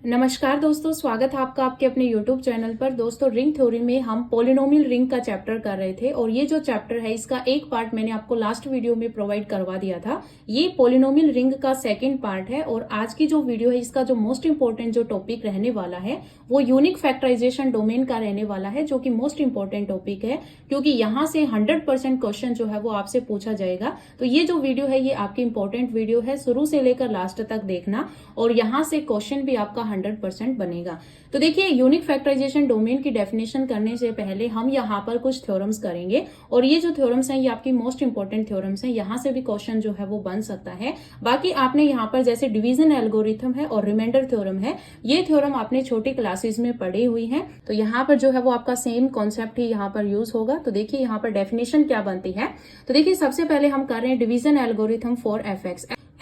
नमस्कार दोस्तों, स्वागत है आपका आपके अपने YouTube चैनल पर। दोस्तों, रिंग थ्योरी में हम पोलिनोमियल रिंग का चैप्टर कर रहे थे और ये जो चैप्टर है इसका एक पार्ट मैंने आपको लास्ट वीडियो में प्रोवाइड करवा दिया था। ये पोलिनोमियल रिंग का सेकंड पार्ट है और आज की जो वीडियो है इसका जो मोस्ट इंपोर्टेंट जो टॉपिक रहने वाला है वो यूनिक फैक्टराइजेशन डोमेन का रहने वाला है, जो कि मोस्ट इंपोर्टेंट टॉपिक है क्योंकि यहाँ से 100% क्वेश्चन जो है वो आपसे पूछा जाएगा। तो ये जो वीडियो है ये आपकी इंपॉर्टेंट वीडियो है, शुरू से लेकर लास्ट तक देखना और यहाँ से क्वेश्चन भी आपका 100% बनेगा। तो देखिए, यूनिक फैक्टराइजेशन डोमेन की डेफिनेशन करने से पहले हम यहाँ पर कुछ थ्योरम्स करेंगे और ये जो थ्योरम्स हैं ये आपकी मोस्ट इंपोर्टेंट थ्योरम्स हैं। यहाँ से भी क्वेश्चन जो है वो बन सकता है। बाकी आपने यहाँ पर जैसे डिवीजन एल्गोरिथम है और रिमाइंडर थ्योरम है, ये थ्योरम आपने छोटी क्लासेस में पढ़ी हुई है। तो यहाँ पर जो है वो आपका सेम कॉन्सेप्ट ही यहाँ पर यूज होगा। तो देखिए यहाँ पर डेफिनेशन क्या बनती है। तो देखिए, सबसे पहले हम कर रहे हैं division algorithm for F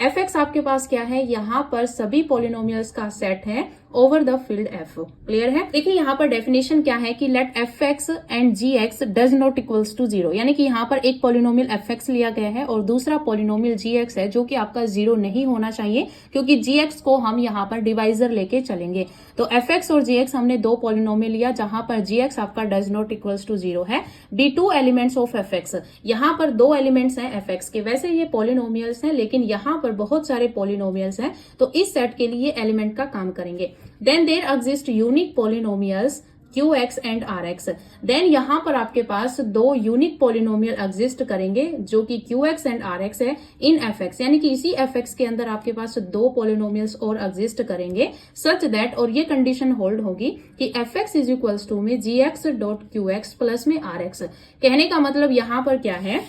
x आपके पास क्या है, यहाँ पर सभी पॉलिनोमियल्स का सेट है over the field f. Clear है। देखिए यहाँ पर डेफिनेशन क्या है कि let f x and g x does not equals to 0, यानी कि यहाँ पर एक पॉलिनोमियल एफ एक्स लिया गया है और दूसरा पॉलिनोमियल जी एक्स है जो कि आपका 0 नहीं होना चाहिए क्योंकि जी एक्स को हम यहाँ पर डिवाइजर लेके चलेंगे। तो एफ एक्स और जी एक्स हमने दो पॉलिनोमियल लिया जहां पर जी एक्स आपका डज नॉट इक्वल्स टू 0 है। D two elements of F x, यहाँ पर दो एलिमेंट्स हैं एफ एक्स के। वैसे ये पॉलिनोमियल्स हैं लेकिन यहाँ पर बहुत सारे पॉलिनोमियल्स हैं, तो इस सेट के लिए एलिमेंट का काम करेंगे। Then there exist unique polynomials QX and RX। Then यहाँ पर आपके पास दो यूनिक पॉलिनोमियल एग्जिस्ट करेंगे जो कि QX एंड RX है इन FX, यानी कि इसी FX के अंदर आपके पास दो पॉलिनोमियल्स और एग्जिस्ट करेंगे सच दैट, और ये कंडीशन होल्ड होगी कि FX इज इक्वल्स टू में GX डॉट QX प्लस में RX। कहने का मतलब यहाँ पर क्या है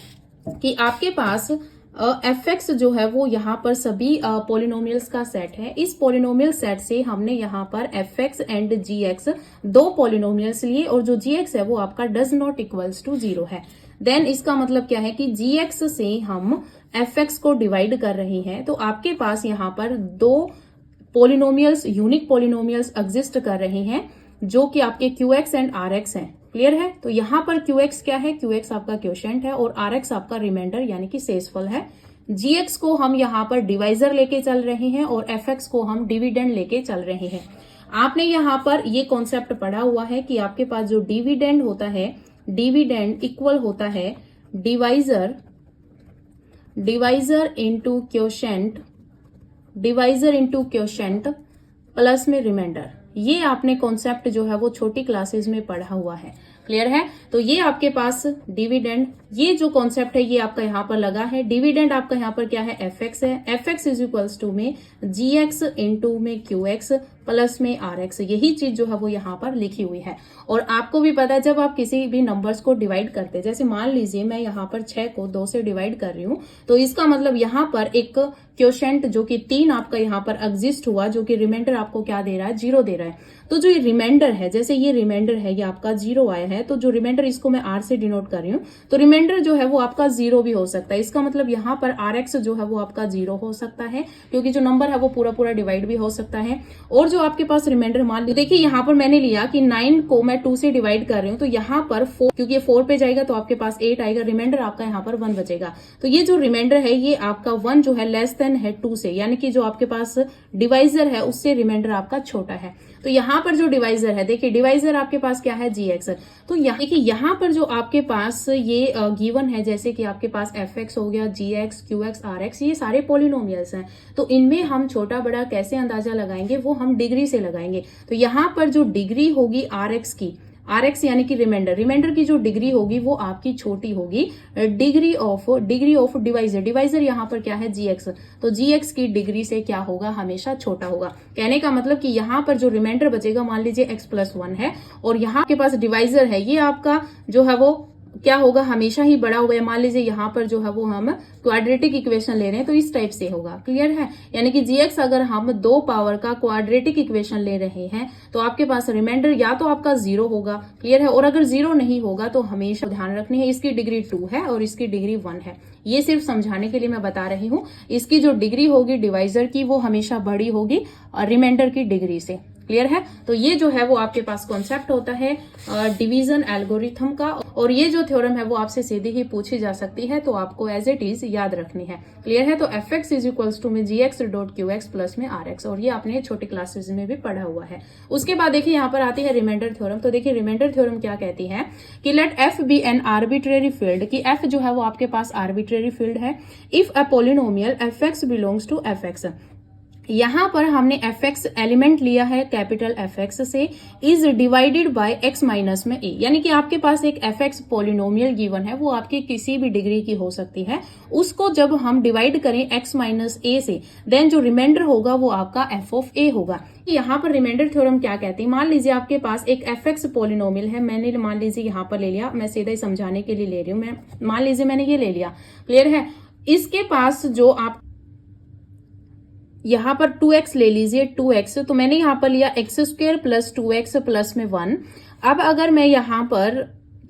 कि आपके पास एफ एक्स जो है वो यहाँ पर सभी पॉलिनोमियल्स का सेट है। इस पॉलिनोमियल सेट से हमने यहाँ पर f x and g x दो पॉलिनोमियल्स लिए और जो जी एक्स है वो आपका डज नॉट इक्वल्स टू 0 है। देन इसका मतलब क्या है कि जी एक्स से हम एफ एक्स को डिवाइड कर रहे हैं, तो आपके पास यहाँ पर दो पॉलिनोमियल्स यूनिक पॉलिनोमियल्स एग्जिस्ट कर रहे हैं जो कि आपके q x and r x हैं। क्लियर है। तो यहाँ पर QX क्या है, QX आपका क्वोशिएंट है और RX आपका रिमाइंडर यानी कि शेषफल है। GX को हम यहाँ पर डिवाइजर लेके चल रहे हैं और FX को हम डिविडेंड लेके चल रहे हैं। आपने यहाँ पर ये कॉन्सेप्ट पढ़ा हुआ है कि आपके पास जो डिविडेंड होता है, डिविडेंड इक्वल होता है डिवाइजर इंटू क्वोशिएंट प्लस में रिमाइंडर। ये आपने कॉन्सेप्ट जो है वो छोटी क्लासेस में पढ़ा हुआ है। क्लियर है। तो ये आपके पास डिविडेंड, ये जो कॉन्सेप्ट है ये आपका यहाँ पर लगा है। डिविडेंड आपका यहाँ पर क्या है, एफ एक्स है। F x is equals to में जी एक्स इंटू में क्यू एक्स प्लस में आर एक्स। यही चीज जो है वो यहाँ पर लिखी हुई है। और आपको भी पता है जब आप किसी भी नंबर्स को डिवाइड करते हैं, जैसे मान लीजिए मैं यहाँ पर 6 को 2 से डिवाइड कर रही हूँ, तो इसका मतलब यहाँ पर एक क्वोशिएंट जो कि 3 आपका यहाँ पर एग्जिस्ट हुआ, जो कि रिमाइंडर आपको क्या दे रहा है, 0 दे रहा है। तो जो ये रिमाइंडर है, जैसे ये रिमाइंडर है ये आपका 0 आया है, तो जो रिमाइंडर इसको मैं R से डिनोट कर रही हूँ, तो रिमाइंडर जो है वो आपका 0 भी हो सकता है। इसका मतलब यहाँ पर RX जो है वो आपका 0 हो सकता है क्योंकि जो नंबर है वो पूरा पूरा डिवाइड भी हो सकता है। और जो आपके पास रिमाइंडर मान लीजिए, देखिए यहाँ पर मैंने लिया कि 9 को मैं 2 से डिवाइड कर रही हूँ, तो यहाँ पर 4, क्योंकि ये 4 पे जाएगा तो आपके पास 8 आएगा, रिमाइंडर आपका यहाँ पर 1 बचेगा। तो ये जो रिमाइंडर है ये आपका 1 जो है लेस देन है 2 से, यानी कि जो आपके पास डिवाइजर है उससे रिमाइंडर आपका छोटा है। तो यहाँ पर जो डिवाइजर है, देखिए डिवाइजर आपके पास क्या है, जी एक्स। तो देखिए यहाँ पर जो आपके पास ये गिवन है, जैसे कि आपके पास एफ एक्स हो गया, g x, q x, r x, ये सारे पॉलिनोमियल्स हैं। तो इनमें हम छोटा बड़ा कैसे अंदाजा लगाएंगे, वो हम डिग्री से लगाएंगे। तो यहाँ पर जो डिग्री होगी आर एक्स की, आर एक्स यानी कि रिमाइंडर की जो डिग्री होगी वो आपकी छोटी होगी। डिग्री ऑफ डिवाइजर यहाँ पर क्या है, जी एक्स। तो जी एक्स की डिग्री से क्या होगा, हमेशा छोटा होगा। कहने का मतलब कि यहाँ पर जो रिमाइंडर बचेगा, मान लीजिए x प्लस 1 है और यहाँ के पास डिवाइजर है, ये आपका जो है वो क्या होगा, हमेशा ही बड़ा होगा। मान लीजिए यहाँ पर जो है वो हम क्वाड्रेटिक इक्वेशन ले रहे हैं तो इस टाइप से होगा। क्लियर है। यानी कि जीएक्स अगर हम 2 पावर का क्वाड्रेटिक इक्वेशन ले रहे हैं तो आपके पास रिमाइंडर या तो आपका 0 होगा। क्लियर है। और अगर 0 नहीं होगा तो हमेशा ध्यान रखनी है इसकी डिग्री 2 है और इसकी डिग्री 1 है। ये सिर्फ समझाने के लिए मैं बता रही हूँ। इसकी जो डिग्री होगी डिवाइजर की वो हमेशा बड़ी होगी और रिमाइंडर की डिग्री से। क्लियर है। तो ये जो है वो आपके पास कॉन्सेप्ट होता है डिवीजन एल्गोरिथम का, और ये जो थ्योरम है वो आपसे सीधी ही पूछी जा सकती है, तो आपको एज इट इज याद रखनी है। क्लियर है। तो f x is equals to में g x dot q x plus में आर एक्स, और ये आपने छोटे क्लासेस में भी पढ़ा हुआ है। उसके बाद देखिए यहाँ पर आती है रिमाइंडर थ्योरम। तो देखिए रिमाइंडर थ्योरम क्या कहती है कि let F be an arbitrary field, कि एफ जो है वो आपके पास आर्बिट्रेरी फील्ड है, if a polynomial f x belongs to F x. यहां पर हमने एफ एक्स एलिमेंट लिया है कैपिटल एफ एक्स से, is divided by x minus में ए, यानी कि आपके पास एक एफ एक्स पोलिनोमियल गिवन है, वो आपकी किसी भी डिग्री की हो सकती है, उसको जब हम डिवाइड करें एक्स माइनस ए से, देन जो रिमाइंडर होगा वो आपका एफ ऑफ ए होगा। यहाँ पर रिमाइंडर थ्योरम क्या कहती है, मान लीजिए आपके पास एक एफ एक्स पोलिनोमियल है, मैंने मान लीजिए यहाँ पर ले लिया, मैं सीधा ही समझाने के लिए ले रही हूँ, मैं मान लीजिए मैंने ये ले लिया। क्लियर है। इसके पास जो आप यहाँ पर 2x ले लीजिए, 2x, तो मैंने यहाँ पर लिया x square plus 2x plus में 1। अब अगर मैं यहाँ पर,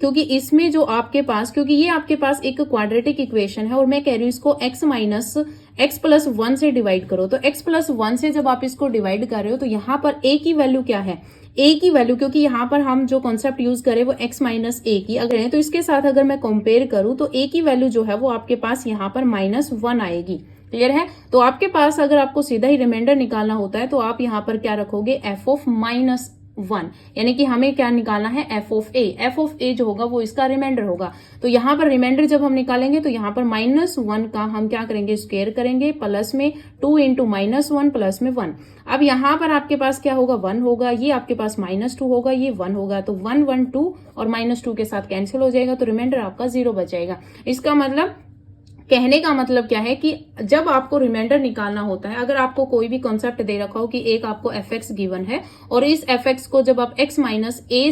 क्योंकि इसमें जो आपके पास, क्योंकि ये आपके पास एक क्वाड्रेटिक इक्वेशन है और मैं कह रही हूँ इसको x माइनस एक्स प्लस 1 से डिवाइड करो, तो x प्लस 1 से जब आप इसको डिवाइड कर रहे हो तो यहाँ पर a की वैल्यू क्या है, a की वैल्यू, क्योंकि यहाँ पर हम जो कॉन्सेप्ट यूज करें वो x माइनस ए की अगर है, तो इसके साथ अगर मैं कंपेयर करूं तो a की वैल्यू जो है वो आपके पास यहाँ पर -1 आएगी। क्लियर है। तो आपके पास अगर आपको सीधा ही रिमाइंडर निकालना होता है तो आप यहाँ पर क्या रखोगे, एफ ऑफ -1, यानी कि हमें क्या निकालना है, f of a. F of a जो होगा वो इसका रिमाइंडर होगा। तो यहाँ पर रिमाइंडर जब हम निकालेंगे तो यहाँ पर -1 का हम क्या करेंगे, स्क्वायर करेंगे, प्लस में 2 इंटू -1 प्लस में 1। अब यहाँ पर आपके पास क्या होगा, 1 होगा, ये आपके पास -2 होगा, ये 1 होगा, तो 1 1 2 और -2 के साथ कैंसिल हो जाएगा, तो रिमाइंडर आपका 0 बचेगा। इसका मतलब, कहने का मतलब क्या है कि जब आपको रिमाइंडर निकालना होता है, अगर आपको कोई भी कॉन्सेप्ट दे रखा हो कि एक आपको एफ एक्स गिवन है और इस एफ एक्स को जब आप x माइनस ए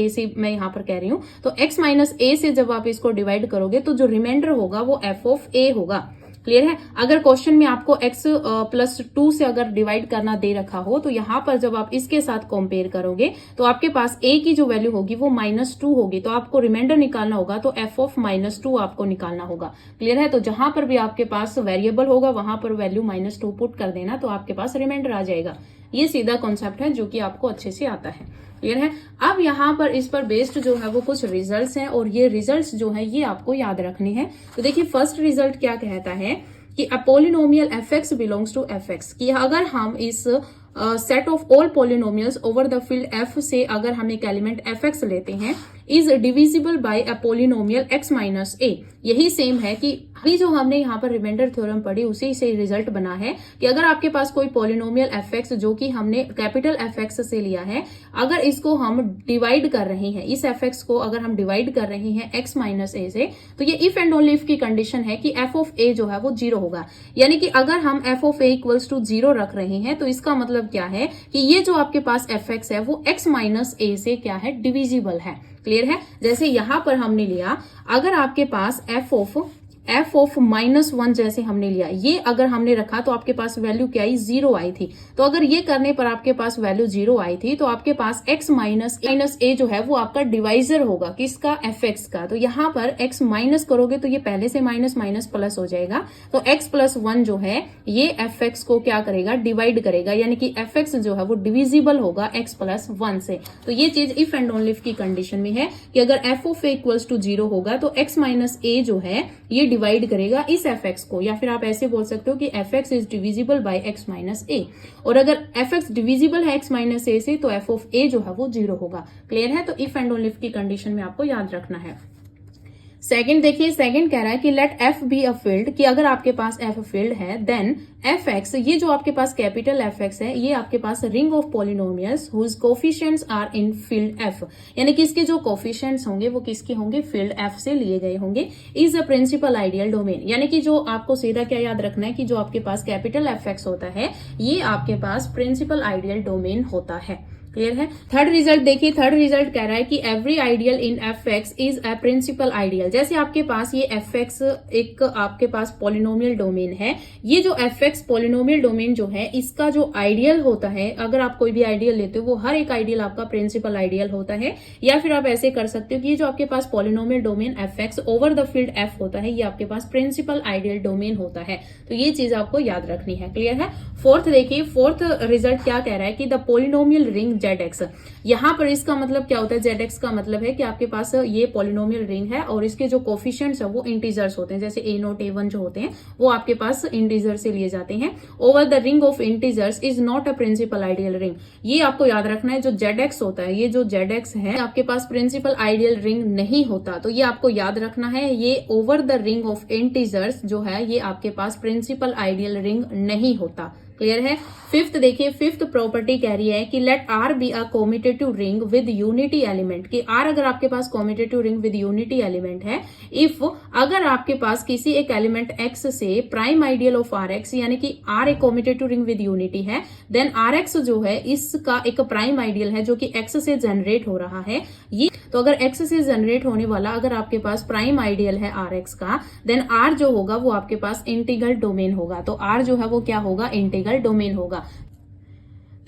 से मैं यहाँ पर कह रही हूँ, तो x माइनस ए से जब आप इसको डिवाइड करोगे तो जो रिमाइंडर होगा वो एफ ऑफ ए होगा। क्लियर है। अगर क्वेश्चन में आपको x प्लस 2 से अगर डिवाइड करना दे रखा हो तो यहाँ पर जब आप इसके साथ कंपेयर करोगे तो आपके पास a की जो वैल्यू होगी वो -2 होगी, तो आपको रिमाइंडर निकालना होगा तो f ऑफ -2 आपको निकालना होगा। क्लियर है। तो जहां पर भी आपके पास वेरिएबल होगा वहां पर वैल्यू -2 पुट कर देना, तो आपके पास रिमाइंडर आ जाएगा। ये सीधा कॉन्सेप्ट है जो कि आपको अच्छे से आता है। क्लियर है। अब यहाँ पर इस पर बेस्ड जो है वो कुछ रिजल्ट्स हैं और ये रिजल्ट्स जो है ये आपको याद रखने हैं। तो देखिए फर्स्ट रिजल्ट क्या कहता है कि a polynomial f x belongs to F x, कि अगर हम इस set of all polynomials over the field f से अगर हम एक एलिमेंट एफ एक्स लेते हैं, is divisible by a polynomial x minus a. यही सेम है कि अभी जो हमने यहाँ पर रिमाइंडर थ्योरम पढ़ी उसी से रिजल्ट बना है कि अगर आपके पास कोई पोलिनोमियल एफ एक्स जो कि हमने कैपिटल एफ एक्स से लिया है, अगर इसको हम डिवाइड कर रहे हैं, इस एफ एक्स को अगर हम डिवाइड कर रहे हैं एक्स माइनस ए से, तो ये इफ एंड ओनली इफ की कंडीशन है कि एफ ऑफ ए जो है वो 0 होगा। यानी कि अगर हम f of a equals to 0 रख रहे हैं तो इसका मतलब क्या है कि ये जो आपके पास एफ एक्स है वो एक्स माइनस ए से क्या है, डिविजिबल है। क्लियर है। जैसे यहां पर हमने लिया, अगर आपके पास एफ ऑफ -1 जैसे हमने लिया, ये अगर हमने रखा तो आपके पास वैल्यू क्या आई, 0 आई थी। तो अगर ये करने पर आपके पास वैल्यू 0 आई थी तो आपके पास x माइनस ए जो है वो आपका डिवाइजर होगा, किसका, एफ एक्स का। तो यहाँ पर x माइनस करोगे तो ये पहले से माइनस माइनस प्लस हो जाएगा, तो x प्लस 1 जो है ये एफ एक्स को क्या करेगा, डिवाइड करेगा, यानी कि एफ एक्स जो है वो डिविजिबल होगा x प्लस 1 से। तो ये चीज इफ एंड ओनली इफ की कंडीशन में है कि अगर f of a equals to 0 होगा तो x माइनस ए जो है ये डिवाइड करेगा इस एफ एक्स को, या फिर आप ऐसे बोल सकते हो कि F x is divisible by x minus a. और अगर एफ एक्स डिविजिबल है एक्स माइनस ए से तो एफ ऑफ ए जो है वो 0 होगा। क्लियर है। तो इफ एंड ओनली इफ की कंडीशन में आपको याद रखना है। सेकंड देखिए, सेकंड कह रहा है कि let F be a field, कि अगर आपके पास एफ फील्ड है देन एफ एक्स, ये जो आपके पास कैपिटल एफ एक्स है ये आपके पास ring of polynomials whose coefficients are in field f, यानी कि इसके जो कोफिशिएंट्स होंगे वो किसके होंगे, फील्ड एफ से लिए गए होंगे, is a principal ideal domain. यानी कि जो आपको सीधा क्या याद रखना है कि जो आपके पास कैपिटल एफ एक्स होता है ये आपके पास प्रिंसिपल आइडियल डोमेन होता है। क्लियर है। थर्ड रिजल्ट देखिए, थर्ड रिजल्ट कह रहा है कि every ideal in f x is a principal ideal. जैसे आपके पास ये एफ एक्स एक आपके पास पॉलिनोमियल डोमेन है, ये जो एफ एक्स पॉलिनोमियल डोमेन जो है इसका जो आइडियल होता है, अगर आप कोई भी आइडियल लेते हो वो हर एक आइडियल आपका प्रिंसिपल आइडियल होता है। या फिर आप ऐसे कर सकते हो कि ये जो आपके पास polynomial domain f x over the field f होता है, ये आपके पास प्रिंसिपल आइडियल डोमेन होता है। तो ये चीज आपको याद रखनी है। क्लियर है। फोर्थ देखिए, फोर्थ रिजल्ट क्या कह रहा है कि द पॉलिनोमियल रिंग ZX, यहाँ पर इसका मतलब क्या होता है, ZX का मतलब है कि आपके पास ये पॉलिनोमियल रिंग है और इसके जो कोफिशिएंट्स है वो इंटीजर्स होते हैं, जैसे A0 A1 जो होते हैं वो आपके पास इंटीजर से लिए जाते हैं। Over the ring of integers is not a principal ideal ring. ये आपको याद रखना है, जो ZX होता है, ये जो ZX है आपके पास प्रिंसिपल आइडियल रिंग नहीं होता। तो ये आपको याद रखना है, ये over the ring of integers जो है ये आपके पास प्रिंसिपल आइडियल रिंग नहीं होता। क्लियर है। फिफ्थ देखिए, फिफ्थ प्रॉपर्टी कह रही है कि let are be a commutative ring with unity element, कि आर अगर आपके पास commutative ring with unity element है, इफ अगर आपके पास किसी एक एलिमेंट एक्स से prime ideal of R x, यानी कि आर एक कॉम्यूटेटिव रिंग विद यूनिटी है, देन आर एक्स जो है इसका एक प्राइम आइडियल है जो कि एक्स से जनरेट हो रहा है। ये तो अगर एक्स से जनरेट होने वाला अगर आपके पास प्राइम आइडियल है आर एक्स का, देन आर जो होगा वो आपके पास इंटीग्रल डोमेन होगा। तो आर जो है वो क्या होगा, इंटीग्रल डोमेन होगा।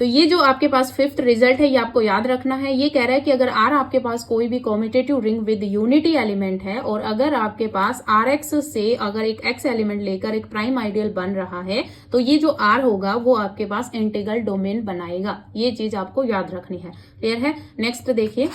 तो ये जो आपके पास फिफ्थ रिजल्ट है ये आपको याद रखना है। ये कह रहा है कि अगर आर आपके पास कोई भी commutative ring with unity element है और अगर आपके पास आर एक्स से अगर एक एक्स एलिमेंट लेकर एक प्राइम आइडियल बन रहा है, तो ये जो आर होगा वो आपके पास इंटीग्रल डोमेन बनाएगा। ये चीज आपको याद रखनी है। क्लियर है। नेक्स्ट देखिए,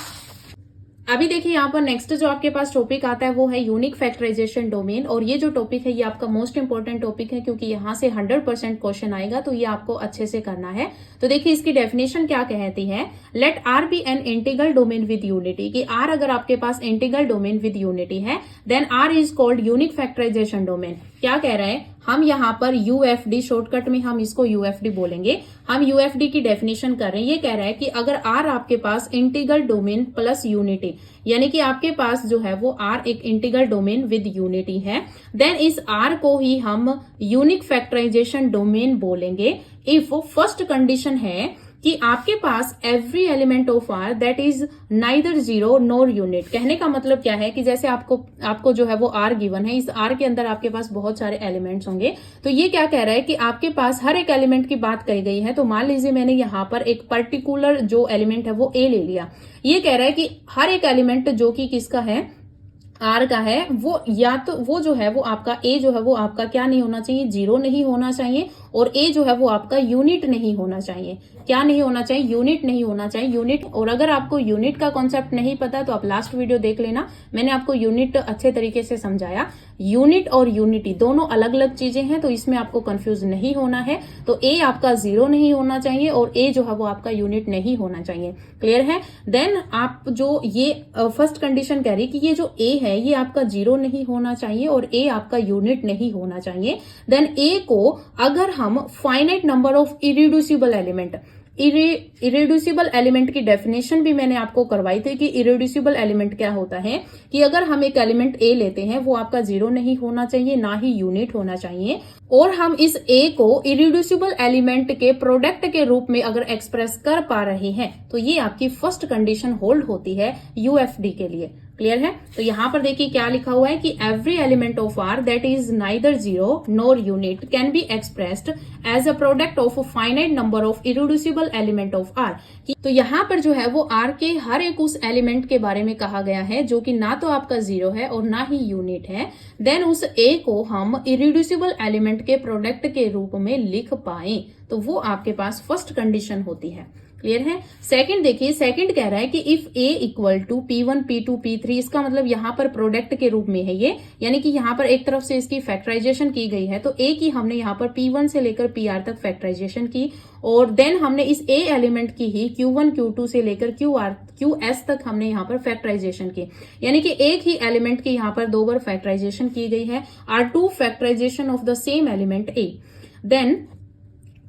अभी देखिए यहाँ पर नेक्स्ट जो आपके पास टॉपिक आता है वो है यूनिक फैक्टराइजेशन डोमेन। और ये जो टॉपिक है ये आपका मोस्ट इंपॉर्टेंट टॉपिक है क्योंकि यहाँ से 100% क्वेश्चन आएगा, तो ये आपको अच्छे से करना है। तो देखिए इसकी डेफिनेशन क्या कहती है, let are be an integral domain with unity, कि आर अगर आपके पास इंटीग्रल डोमेन विद यूनिटी है, then are is called unique factorization domain. क्या कह रहा है, हम यहाँ पर यूएफडी शॉर्टकट में हम इसको यूएफडी बोलेंगे। हम यूएफडी की डेफिनेशन कर रहे हैं। ये कह रहा है कि अगर आर आपके पास इंटीग्रल डोमेन प्लस यूनिटी, यानी कि आपके पास जो है वो आर एक इंटीग्रल डोमेन विद यूनिटी है, देन इस आर को ही हम यूनिक फैक्टराइजेशन डोमेन बोलेंगे इफ फर्स्ट कंडीशन है कि आपके पास every element of are that is neither zero nor unit. कहने का मतलब क्या है कि जैसे आपको जो है वो आर गिवन है, इस आर के अंदर आपके पास बहुत सारे एलिमेंट्स होंगे। तो ये क्या कह रहा है कि आपके पास हर एक एलिमेंट की बात कही गई है। तो मान लीजिए मैंने यहाँ पर एक पर्टिकुलर जो एलिमेंट है वो ए ले लिया। ये कह रहा है कि हर एक एलिमेंट जो कि किसका है, आर का है, वो या तो वो जो है वो आपका ए जो है वो आपका क्या नहीं होना चाहिए, जीरो नहीं होना चाहिए, और ए जो है वो आपका यूनिट नहीं होना चाहिए। क्या नहीं होना चाहिए, यूनिट नहीं होना चाहिए, यूनिट। और अगर आपको यूनिट का कॉन्सेप्ट नहीं पता तो आप लास्ट वीडियो देख लेना, मैंने आपको यूनिट अच्छे तरीके से समझाया। यूनिट और यूनिटी दोनों अलग अलग चीजें हैं, तो इसमें आपको कंफ्यूज नहीं होना है। तो ए आपका जीरो नहीं होना चाहिए और ए जो है वो आपका यूनिट नहीं होना चाहिए। क्लियर है। देन आप जो ये फर्स्ट कंडीशन कह रही कि ये जो ए है ये आपका जीरो नहीं होना चाहिए और ए आपका यूनिट नहीं होना चाहिए। देन ए को अगर हम finite number of irreducible element, irreducible element की डेफिनेशन भी मैंने आपको करवाई थी कि इरेड्यूसिबल एलिमेंट क्या होता है, कि अगर हम एक एलिमेंट ए लेते हैं वो आपका जीरो नहीं होना चाहिए, ना ही यूनिट होना चाहिए, और हम इस ए को इरेड्यूसिबल एलिमेंट के प्रोडक्ट के रूप में अगर एक्सप्रेस कर पा रहे हैं, तो ये आपकी फर्स्ट कंडीशन होल्ड होती है यूएफडी के लिए। क्लियर है। तो यहां पर देखिए क्या लिखा हुआ है कि every element of are that is neither zero nor unit can be expressed as a product of finite number of irreducible element of r. तो यहां पर जो है वो आर के हर एक उस एलिमेंट के बारे में कहा गया है जो कि ना तो आपका जीरो है और ना ही यूनिट है। देन उस ए को हम इरेड्यूसिबल एलिमेंट के प्रोडक्ट के रूप में लिख पाए, तो वो आपके पास फर्स्ट कंडीशन होती है। क्लियर है। सेकंड देखिए, सेकंड कह रहा है कि if A equal to P1 P2 P3, इसका मतलब यहाँ पर प्रोडक्ट के रूप में है ये, यानी कि यहाँ पर एक तरफ से इसकी फैक्टराइजेशन की गई है। तो ए की हमने यहाँ पर P1 से लेकर PR तक फैक्टराइजेशन की, और देन हमने इस ए एलिमेंट की ही Q1 Q2 से लेकर QS तक हमने यहाँ पर फैक्टराइजेशन की, यानी कि एक ही एलिमेंट की यहाँ पर दो बार फैक्टराइजेशन की गई है। R2 factorization of the same element a. Then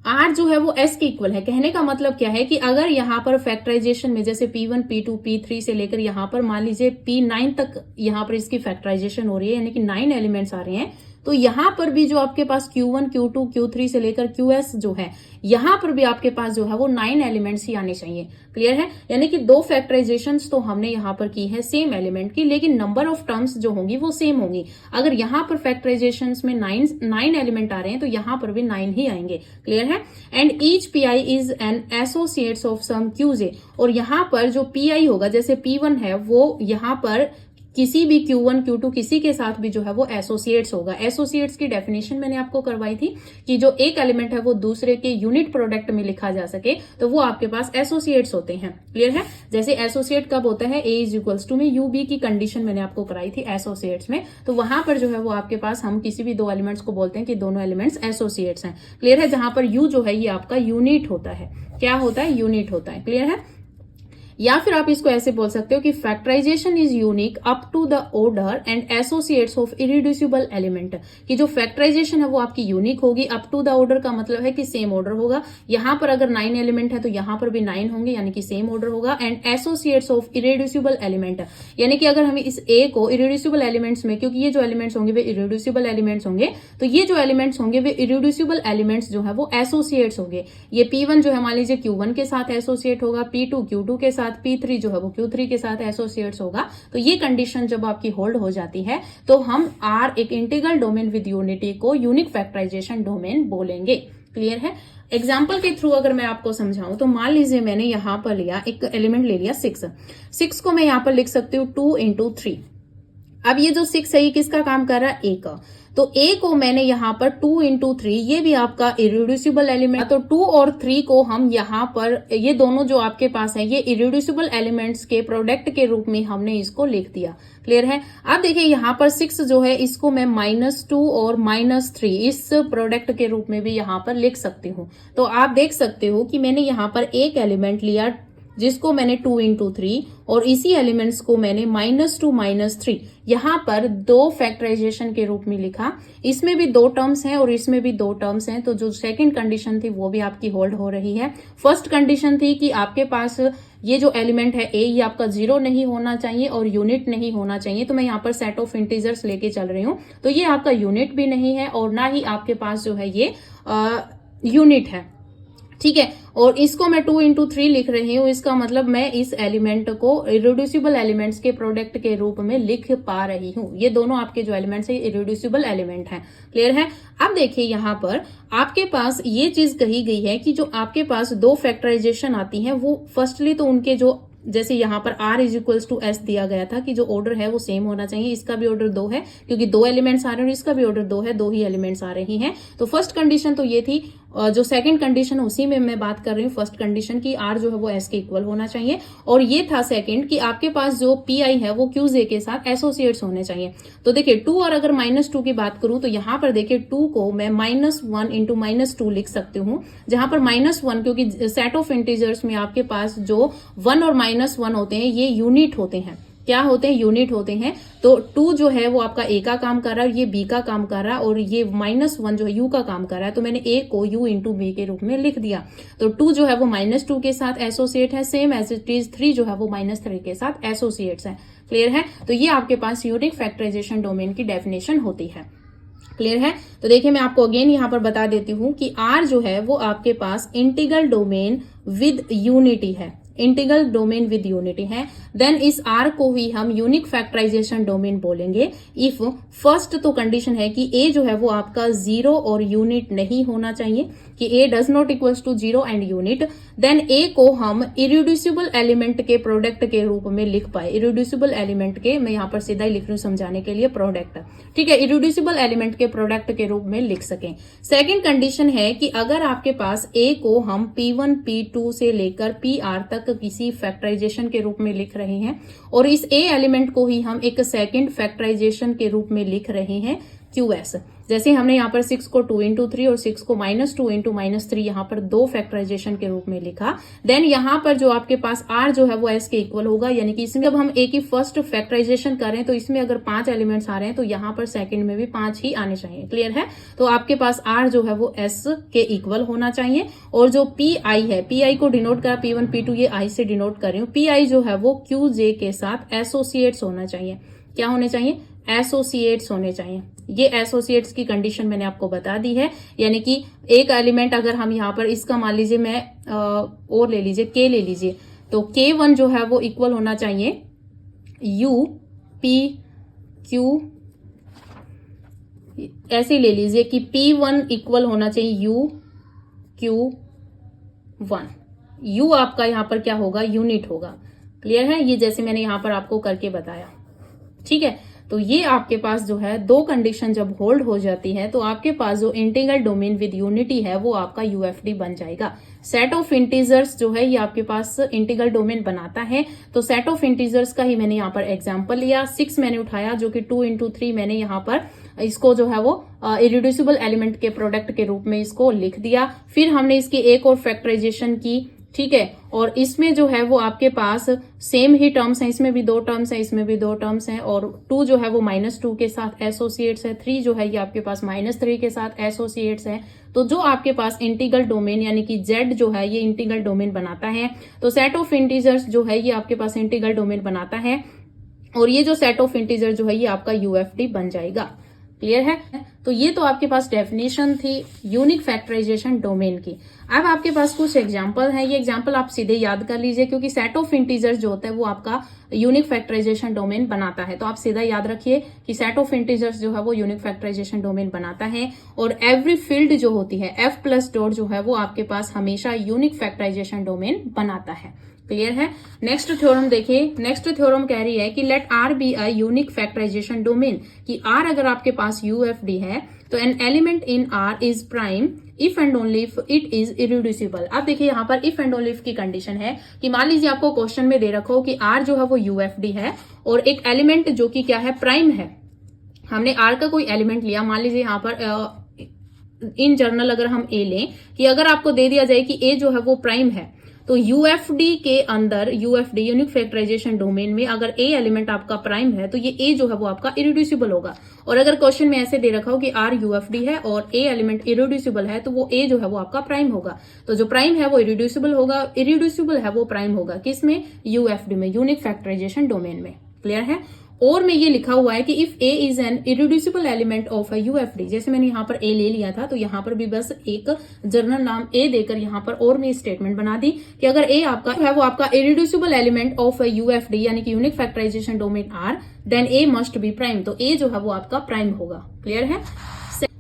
r जो है वो एस के इक्वल है। कहने का मतलब क्या है कि अगर यहाँ पर फैक्टराइजेशन में जैसे P1 P2 P3 से लेकर यहाँ पर मान लीजिए P9 तक यहाँ पर इसकी फैक्टराइजेशन हो रही है, यानी कि 9 एलिमेंट्स आ रहे हैं, तो यहाँ पर भी जो आपके पास Q1, Q2, Q3 से लेकर QS जो है, यहाँ पर भी आपके पास जो है वो 9 एलिमेंट्स ही आने चाहिए। क्लियर है? यानी कि 2 फैक्टराइजेशंस तो हमने यहाँ पर की है सेम एलिमेंट की, लेकिन नंबर ऑफ टर्म्स जो होंगी वो सेम होंगी। अगर यहाँ पर फैक्टराइजेशंस में 9 एलिमेंट आ रहे हैं तो यहाँ पर भी 9 ही आएंगे। क्लियर है? And each PI is an associates of some QJ, और यहाँ पर जो PI होगा, जैसे P1 है वो यहाँ पर किसी भी Q1, Q2 किसी के साथ भी जो है वो एसोसिएट्स होगा। एसोसिएट्स की डेफिनेशन मैंने आपको करवाई थी कि जो एक एलिमेंट है वो दूसरे के यूनिट प्रोडक्ट में लिखा जा सके तो वो आपके पास एसोसिएट्स होते हैं। क्लियर है? जैसे एसोसिएट कब होता है, A इज इक्वल्स टू में UB की कंडीशन मैंने आपको कराई थी एसोसिएट्स में, तो वहां पर जो है वो आपके पास हम किसी भी 2 एलिमेंट्स को बोलते हैं कि दोनों एलिमेंट्स एसोसिएट्स हैं। क्लियर है? जहां पर U जो है ये आपका यूनिट होता है। क्या होता है? यूनिट होता है। क्लियर है? या फिर आप इसको ऐसे बोल सकते हो कि factorization is unique up to the order and associates of irreducible element, कि जो फैक्टराइजेशन है वो आपकी यूनिक होगी। अप टू द ऑर्डर का मतलब है कि सेम ऑर्डर होगा। यहां पर अगर 9 एलिमेंट है तो यहां पर भी 9 होंगे, यानी कि सेम ऑर्डर होगा। And associates of irreducible element, यानी कि अगर हमें इस ए को इरिड्यूसिबल एलिमेंट्स में, क्योंकि ये जो एलिमेंट्स होंगे वे इरिड्यूसिबल एलिमेंट्स होंगे, तो ये जो एलिमेंट्स होंगे वे इरिड्यूसिबल एलिमेंट्स जो है वो एसोसिएट्स होंगे। ये P1 जो है मान लीजिए Q1 के साथ एसोसिएट होगा, P2 Q2 के साथ, P3 जो है वो Q3 के साथ एसोसिएट्स होगा। तो ये कंडीशन जब आपकी होल्ड हो जाती है तो हम R एक इंटीग्रल डोमेन विद यूनिटी को यूनिक फैक्टराइजेशन डोमेन बोलेंगे। क्लियर है? एग्जाम्पल के थ्रू अगर मैं आपको समझाऊं तो मान लीजिए मैंने यहां पर लिया एक एलिमेंट ले लिया 6 को मैं यहां पर लिख सकती हूँ 2 into 3। अब ये जो 6 है ये किसका काम कर रहा है? A का। तो A को मैंने यहाँ पर 2 into 3, ये भी आपका इरिड्यूसिबल एलिमेंट, तो 2 और 3 को हम यहाँ पर, ये दोनों जो आपके पास है ये इरिड्यूसिबल एलिमेंट्स के प्रोडक्ट के रूप में हमने इसको लिख दिया। क्लियर है? अब देखिए यहाँ पर 6 जो है इसको मैं -2 और -3 इस प्रोडक्ट के रूप में भी यहाँ पर लिख सकती हूँ। तो आप देख सकते हो कि मैंने यहाँ पर एक एलिमेंट लिया जिसको मैंने 2 into 3 और इसी एलिमेंट्स को मैंने -2 -3 यहाँ पर 2 फैक्टराइजेशन के रूप में लिखा। इसमें भी 2 टर्म्स हैं और इसमें भी 2 टर्म्स हैं, तो जो सेकंड कंडीशन थी वो भी आपकी होल्ड हो रही है। फर्स्ट कंडीशन थी कि आपके पास ये जो एलिमेंट है A ये आपका 0 नहीं होना चाहिए और यूनिट नहीं होना चाहिए। तो मैं यहाँ पर सेट ऑफ इंटीजर्स लेके चल रही हूँ, तो ये आपका यूनिट भी नहीं है और ना ही आपके पास जो है ये यूनिट है। ठीक है? और इसको मैं 2 into 3 लिख रही हूँ, इसका मतलब मैं इस एलिमेंट को इरिड्यूसिबल एलिमेंट्स के प्रोडक्ट के रूप में लिख पा रही हूँ। ये दोनों आपके जो एलिमेंट्स है इरिड्यूसिबल एलिमेंट हैं। क्लियर है? अब देखिए यहाँ पर आपके पास ये चीज कही गई है कि जो आपके पास 2 फैक्टराइजेशन आती हैं वो फर्स्टली तो उनके जो, जैसे यहाँ पर R is equals to S दिया गया था कि जो ऑर्डर है वो सेम होना चाहिए। इसका भी ऑर्डर 2 है क्योंकि 2 एलिमेंट्स आ रहे हैं और इसका भी ऑर्डर 2 है, 2 ही एलिमेंट्स आ रही हैं। तो फर्स्ट कंडीशन तो ये थी। जो सेकंड कंडीशन उसी में मैं बात कर रही हूँ, फर्स्ट कंडीशन की R जो है वो S के इक्वल होना चाहिए, और ये था सेकंड कि आपके पास जो PI है वो QJ के साथ एसोसिएट्स होने चाहिए। तो देखिए 2 और अगर -2 की बात करूं तो यहाँ पर देखिए 2 को मैं -1 into -2 लिख सकती हूँ, जहां पर -1 क्योंकि सेट ऑफ इंटीजर्स में आपके पास जो 1 और -1 होते हैं ये यूनिट होते हैं। क्या होते हैं? यूनिट होते हैं। तो 2 जो है वो आपका A का काम कर रहा है, ये B का काम कर रहा है, और ये -1 जो है U का काम कर रहा है। तो मैंने A को U into B के रूप में लिख दिया। तो 2 जो है वो -2 के साथ एसोसिएट है, सेम एज इट इज 3 जो है वो -3 के साथ एसोसिएट्स है। क्लियर है? तो ये आपके पास यूनिक फैक्टराइजेशन डोमेन की डेफिनेशन होती है। क्लियर है? तो देखिए मैं आपको अगेन यहाँ पर बता देती हूँ कि R जो है वो आपके पास इंटीग्रल डोमेन विद यूनिटी है, इंटीग्रल डोमेन विद यूनिटी है। देन इस R को ही हम यूनिक फैक्टराइजेशन डोमेन बोलेंगे इफ फर्स्ट तो कंडीशन है कि A जो है वो आपका 0 और यूनिट नहीं होना चाहिए, कि A does not equals to 0 and unit. Then A को हम इरिड्यूसिबल एलिमेंट के प्रोडक्ट के रूप में लिख पाए। इरिड्यूसिबल एलिमेंट के, मैं यहाँ पर सीधा ही लिख रही हूँ समझाने के लिए, प्रोडक्ट। ठीक है? इरिड्यूसिबल एलिमेंट के प्रोडक्ट के रूप में लिख सकें। सेकेंड कंडीशन है कि अगर आपके पास A को हम P1 P2 से लेकर PR तक किसी फैक्टराइजेशन के रूप में लिख रहे हैं और इस A एलिमेंट को ही हम एक सेकंड फैक्टराइजेशन के रूप में लिख रहे हैं QS। जैसे हमने यहाँ पर 6 को 2 into 3 और 6 को -2 into -3 यहाँ पर 2 फैक्टराइजेशन के रूप में लिखा। देन यहाँ पर जो आपके पास R जो है वो S के इक्वल होगा, यानी कि इसमें जब हम A की फर्स्ट फैक्टराइजेशन करें तो इसमें अगर 5 एलिमेंट्स आ रहे हैं तो यहाँ पर सेकंड में भी 5 ही आने चाहिए। क्लियर है? तो आपके पास R जो है वो S के इक्वल होना चाहिए, और जो PI है, PI को डिनोट करा, P1 P2 ये I से डिनोट कर रही हूँ, PI जो है वो QJ के साथ एसोसिएट्स होना चाहिए। क्या होने चाहिए? एसोसिएट्स होने चाहिए। ये एसोसिएट्स की कंडीशन मैंने आपको बता दी है, यानी कि एक एलिमेंट अगर हम यहाँ पर इसका मान लीजिए मैं और ले लीजिए के ले लीजिए, तो K1 जो है वो इक्वल होना चाहिए U P Q, ऐसे ले लीजिए कि P1 इक्वल होना चाहिए U Q1। U आपका यहाँ पर क्या होगा, यूनिट होगा। क्लियर है, ये जैसे मैंने यहाँ पर आपको करके बताया। ठीक है, तो ये आपके पास जो है दो कंडीशन जब होल्ड हो जाती है तो आपके पास जो इंटीग्रल डोमेन विद यूनिटी है वो आपका यूएफडी बन जाएगा। सेट ऑफ इंटीजर्स जो है ये आपके पास इंटीग्रल डोमेन बनाता है। तो सेट ऑफ इंटीजर्स का ही मैंने यहाँ पर एग्जांपल लिया, 6 मैंने उठाया, जो कि 2 into 3 मैंने यहाँ पर इसको जो है वो इरिड्यूसिबल एलिमेंट के प्रोडक्ट के रूप में इसको लिख दिया। फिर हमने इसकी एक और फैक्टराइजेशन की। ठीक है, और इसमें जो है वो आपके पास सेम ही टर्म्स हैं, इसमें भी 2 टर्म्स हैं, इसमें भी 2 टर्म्स हैं, और 2 जो है वो -2 के साथ एसोसिएट्स है, 3 जो है ये आपके पास -3 के साथ एसोसिएट्स है। तो जो आपके पास इंटीग्रल डोमेन यानी कि Z जो है ये इंटीग्रल डोमेन बनाता है। तो सेट ऑफ इंटीजर्स जो है ये आपके पास इंटीग्रल डोमेन बनाता है, और ये जो सेट ऑफ इंटीजर जो है ये आपका यूएफडी बन जाएगा। क्लियर है, तो ये तो आपके पास डेफिनेशन थी यूनिक फैक्टराइजेशन डोमेन की। अब आपके पास कुछ एग्जांपल है, ये एग्जांपल आप सीधे याद कर लीजिए, क्योंकि सेट ऑफ इंटीजर्स जो होता है वो आपका यूनिक फैक्टराइजेशन डोमेन बनाता है। तो आप सीधा याद रखिए कि सेट ऑफ इंटीजर्स जो है वो यूनिक फैक्टराइजेशन डोमेन बनाता है, और एवरी फील्ड जो होती है F+डॉट जो है वो आपके पास हमेशा यूनिक फैक्टराइजेशन डोमेन बनाता है। क्लियर है, नेक्स्ट थ्योरम देखिए। नेक्स्ट थ्योरम कह रही है कि let R be a unique factorization domain, कि R अगर आपके पास UFD है तो an element in R is prime if and only if it is irreducible. अब देखिए यहाँ पर इफ एंड ओनली इफ की कंडीशन है कि मान लीजिए आपको क्वेश्चन में दे रखा हो कि R जो है वो UFD है और एक एलिमेंट जो कि क्या है, प्राइम है। हमने R का कोई एलिमेंट लिया, मान लीजिए यहाँ पर इन जनरल अगर हम A लें कि अगर आपको दे दिया जाए कि A जो है वो प्राइम है, तो यूएफडी के अंदर, यूएफडी यूनिक फैक्टराइजेशन डोमेन में अगर ए एलिमेंट आपका प्राइम है तो ये ए जो है वो आपका इरिड्यूसिबल होगा। और अगर क्वेश्चन में ऐसे दे रखा हो कि आर यूएफडी है और ए एलिमेंट इरिड्यूसिबल है तो वो ए जो है वो आपका प्राइम होगा। तो जो प्राइम है वो इरिड्यूसिबल होगा, इरिड्यूसिबल है वो प्राइम होगा, किसमें, यूएफडी में, यूनिक फैक्टराइजेशन डोमेन में। क्लियर है, और में ये लिखा हुआ है कि if A is an irreducible element of a UFD, जैसे मैंने यहाँ पर ए ले लिया था तो यहाँ पर भी बस एक जर्नल नाम ए देकर यहाँ पर और में स्टेटमेंट बना दी कि अगर ए आपका है वो आपका irreducible element of a UFD यानी कि unique factorization domain r, then a must be prime, तो ए जो है वो आपका प्राइम होगा। क्लियर है,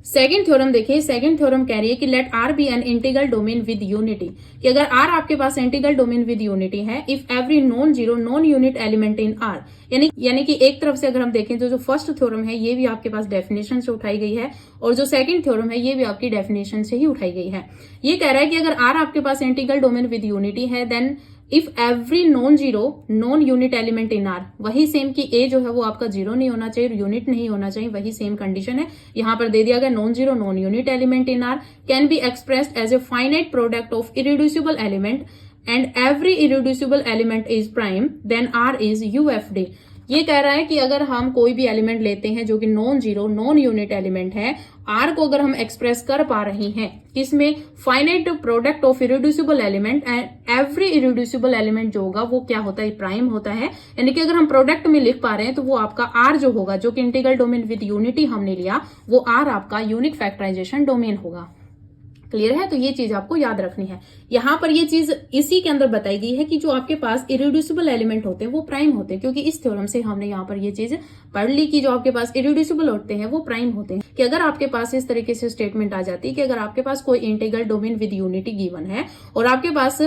सेकंड थ्योरम देखिए। सेकंड थ्योरम कह रही है कि let are be an integral domain with unity, कि अगर आर आपके पास इंटीग्रल डोमेन विद यूनिटी है if every non zero non unit element in r, यानी कि एक तरफ से अगर हम देखें तो जो फर्स्ट थ्योरम है ये भी आपके पास डेफिनेशन से उठाई गई है और जो सेकंड थ्योरम है ये भी आपकी डेफिनेशन से ही उठाई गई है। ये कह रहा है कि अगर आर आपके पास इंटीग्रल डोमेन विद यूनिटी है then if every non zero non unit element in r, वही सेम कि ए जो है वो आपका जीरो नहीं होना चाहिए, यूनिट नहीं होना चाहिए, वही सेम कंडीशन है यहाँ पर दे दिया गया। Non zero non unit element in R can be expressed as a finite product of irreducible element and every irreducible element is prime then are is UFD. ये कह रहा है कि अगर हम कोई भी एलिमेंट लेते हैं जो कि non zero non unit element है, आर को अगर हम एक्सप्रेस कर पा रहे हैं किसमें, finite product of irreducible element and every irreducible element जो होगा वो क्या होता है, प्राइम होता है। यानी कि अगर हम प्रोडक्ट में लिख पा रहे हैं तो वो आपका आर जो होगा, जो कि इंटीग्रल डोमेन विद यूनिटी हमने लिया, वो आर आपका यूनिक फैक्टराइजेशन डोमेन होगा। क्लियर है, तो ये चीज आपको याद रखनी है। यहाँ पर ये चीज इसी के अंदर बताई गई है कि जो आपके पास इरिड्यूसिबल एलिमेंट होते हैं वो प्राइम होते हैं, क्योंकि इस थ्योरम से हमने यहाँ पर ये चीज पढ़ ली कि जो आपके पास इरिड्यूसिबल होते हैं वो प्राइम होते हैं। कि अगर आपके पास इस तरीके से स्टेटमेंट आ जाती है कि अगर आपके पास कोई integral domain with unity given है और आपके पास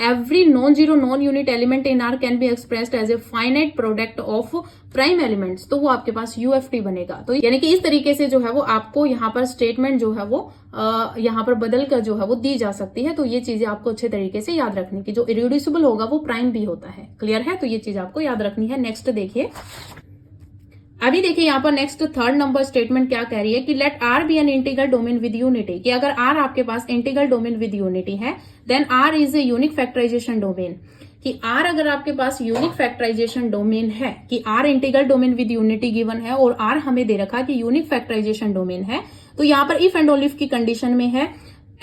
every non zero non unit element in R can be expressed as a finite product of prime elements, तो वो आपके पास यूएफडी बनेगा। तो यानी कि इस तरीके से जो है वो आपको यहाँ पर स्टेटमेंट जो है वो यहाँ पर बदल कर जो है वो दी जा सकती है। तो ये चीजें आपको अच्छे तरीके से याद रखनी कि जो इरिड्यूसिबल होगा वो प्राइम भी होता है। क्लियर है, तो ये चीज आपको याद रखनी है। नेक्स्ट देखिए, अभी देखिए यहाँ पर नेक्स्ट थर्ड नंबर स्टेटमेंट क्या कह रही है कि let are be an integral domain with unity, कि अगर आर आपके पास इंटीग्रल डोमेन विद यूनिटी है then are is a unique factorization domain, कि आर अगर आपके पास यूनिक फैक्टराइजेशन डोमेन है, कि R integral domain with unity given है और आर हमें दे रखा कि यूनिक फैक्टराइजेशन डोमेन है, तो यहाँ पर इफ एंड ओनली इफ की कंडीशन में है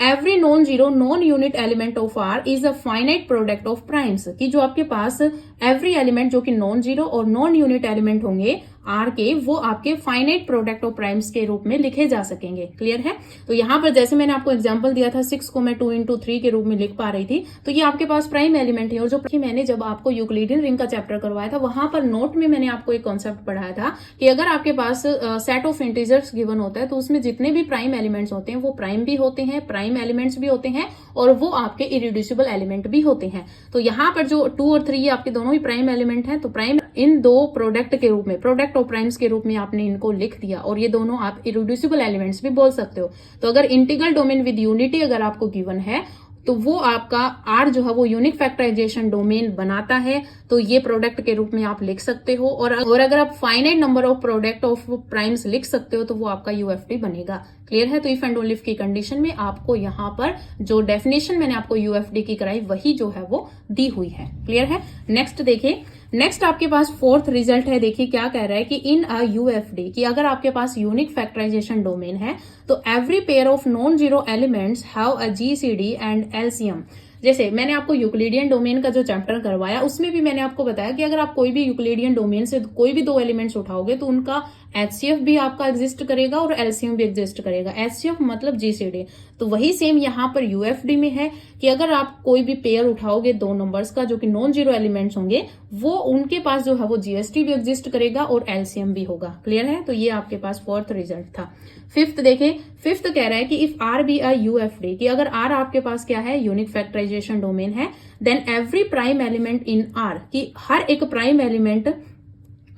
every non zero non unit element of R is a finite product of primes, कि जो आपके पास एवरी एलिमेंट जो कि नॉन जीरो और नॉन यूनिट एलिमेंट होंगे आर के वो आपके फाइनाइट प्रोडक्ट ऑफ प्राइम्स के रूप में लिखे जा सकेंगे। क्लियर है? तो यहाँ पर जैसे मैंने आपको एग्जांपल दिया था 6 को मैं 2 into 3 के रूप में लिख पा रही थी, तो ये आपके पास प्राइम एलिमेंट है। और जो मैंने जब आपको यूक्लिडियन रिंग का चैप्टर करवाया था वहां पर नोट में मैंने आपको एक कॉन्सेप्ट पढ़ाया था कि अगर आपके पास सेट ऑफ इंटीजर्स गिवन होता है तो उसमें जितने भी प्राइम एलिमेंट्स होते हैं वो प्राइम भी होते हैं, प्राइम एलिमेंट्स भी होते हैं और वो आपके इरिड्यूसिबल एलिमेंट भी होते हैं। तो यहाँ पर जो 2 और 3 ये आपके दोनों ही प्राइम एलिमेंट हैं, तो प्राइम इन दो प्रोडक्ट के रूप में, प्रोडक्ट ऑफ प्राइम्स के रूप में आपने इनको लिख दिया और ये दोनों आप इरिड्यूसिबल एलिमेंट्स भी बोल सकते हो। तो अगर इंटीग्रल डोमेन विद यूनिटी अगर आपको गिवन है तो वो आपका आर जो है वो यूनिक फैक्टराइजेशन डोमेन बनाता है, तो ये प्रोडक्ट के रूप में आप लिख सकते हो। और अगर आप finite number of product of primes लिख सकते हो तो वो आपका यूएफडी बनेगा। क्लियर है? तो इफ एंड ओनली इफ की कंडीशन में आपको यहाँ पर जो डेफिनेशन मैंने आपको यूएफडी की कराई वही जो है वो दी हुई है। क्लियर है? नेक्स्ट देखिए, नेक्स्ट आपके पास फोर्थ रिजल्ट है। देखिए क्या कह रहा है कि इन अ यूएफडी कि अगर आपके पास यूनिक फैक्टराइजेशन डोमेन है तो every pair of non zero elements have a GCD and LCM. जैसे मैंने आपको यूक्लिडियन डोमेन का जो चैप्टर करवाया उसमें भी मैंने आपको बताया कि अगर आप कोई भी यूक्लिडियन डोमेन से कोई भी 2 एलिमेंट्स उठाओगे तो उनका एचसीएफ भी आपका एग्जिस्ट करेगा और एलसीएम भी एग्जिस्ट करेगा। एचसीएफ मतलब जीसीडी। तो वही सेम यहाँ पर यूएफडी में है कि अगर आप कोई भी पेयर उठाओगे 2 नंबर्स का जो कि नॉन जीरो एलिमेंट्स होंगे वो उनके पास जो है वो जीएसटी भी एग्जिस्ट करेगा और एलसीएम भी होगा। क्लियर है? तो ये आपके पास फोर्थ रिजल्ट था। फिफ्थ देखें, फिफ्थ कह रहा है कि if R be a UFD कि अगर आर आपके पास क्या है, यूनिक फैक्टराइजेशन डोमेन है, then every prime element in R कि हर एक प्राइम एलिमेंट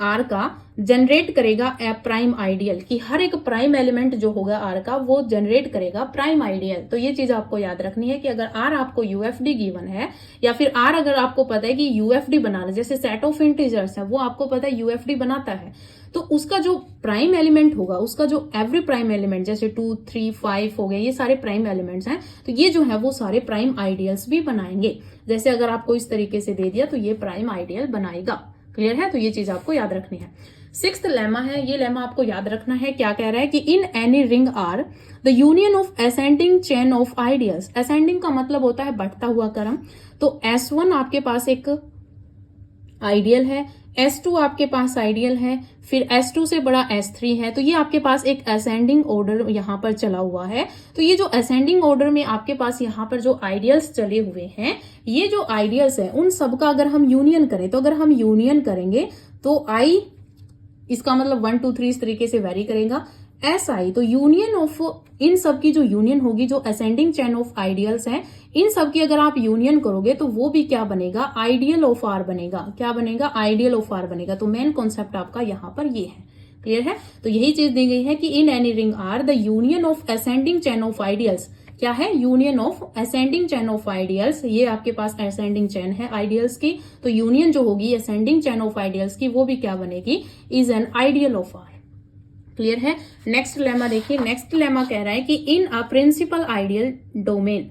आर का जनरेट करेगा ए प्राइम आइडियल कि हर एक प्राइम एलिमेंट जो होगा आर का वो जनरेट करेगा प्राइम आइडियल। तो ये चीज आपको याद रखनी है कि अगर आर आपको यूएफडी गिवन है या फिर आर अगर आपको पता है कि यूएफडी बनाना, जैसे सेट ऑफ इंटीजर्स है वो आपको पता है यूएफडी बनाता है, तो उसका जो प्राइम एलिमेंट होगा, उसका जो एवरी प्राइम एलिमेंट जैसे 2, 3, 5 हो गए, ये सारे प्राइम एलिमेंट्स हैं, तो ये जो है वो सारे प्राइम आइडियल्स भी बनाएंगे। जैसे अगर आपको इस तरीके से दे दिया तो ये प्राइम आइडियल बनाएगा। क्लियर है? तो ये चीज आपको याद रखनी है। 6th लेमा है, ये लेमा आपको याद रखना है। क्या कह रहा है कि in any ring R the union of ascending chain of ideals. Ascending का मतलब होता है बढ़ता हुआ क्रम। तो S1 आपके पास एक आइडियल है, S2 आपके पास आइडियल है, फिर S2 से बड़ा S3 है, तो ये आपके पास एक असेंडिंग ऑर्डर यहाँ पर चला हुआ है। तो ये जो असेंडिंग ऑर्डर में आपके पास यहाँ पर जो आइडियल्स चले हुए हैं, ये जो आइडियल्स है उन सबका अगर हम यूनियन करें, तो अगर हम यूनियन करेंगे तो I इसका मतलब 1, 2, 3 इस तरीके से वेरी करेगा। SI तो यूनियन ऑफ इन सब की जो यूनियन होगी, जो असेंडिंग चेन ऑफ आइडियल्स हैं, इन सब की अगर आप यूनियन करोगे तो वो भी क्या बनेगा, आइडियल ऑफ आर बनेगा। क्या बनेगा? आइडियल ऑफ आर बनेगा। तो मेन कॉन्सेप्ट आपका यहाँ पर ये है। क्लियर है? तो यही चीज दी गई है कि in any ring R the union of ascending chain of ideals. क्या है? Union of ascending chain of ideals. ये आपके पास असेंडिंग चेन है आइडियल्स की, तो यूनियन जो होगी असेंडिंग चेन ऑफ आइडियल्स की वो भी क्या बनेगी, is an ideal of R. Clear है? नेक्स्ट लेमा देखिए, नेक्स्ट लेमा कह रहा है कि in a principal ideal domain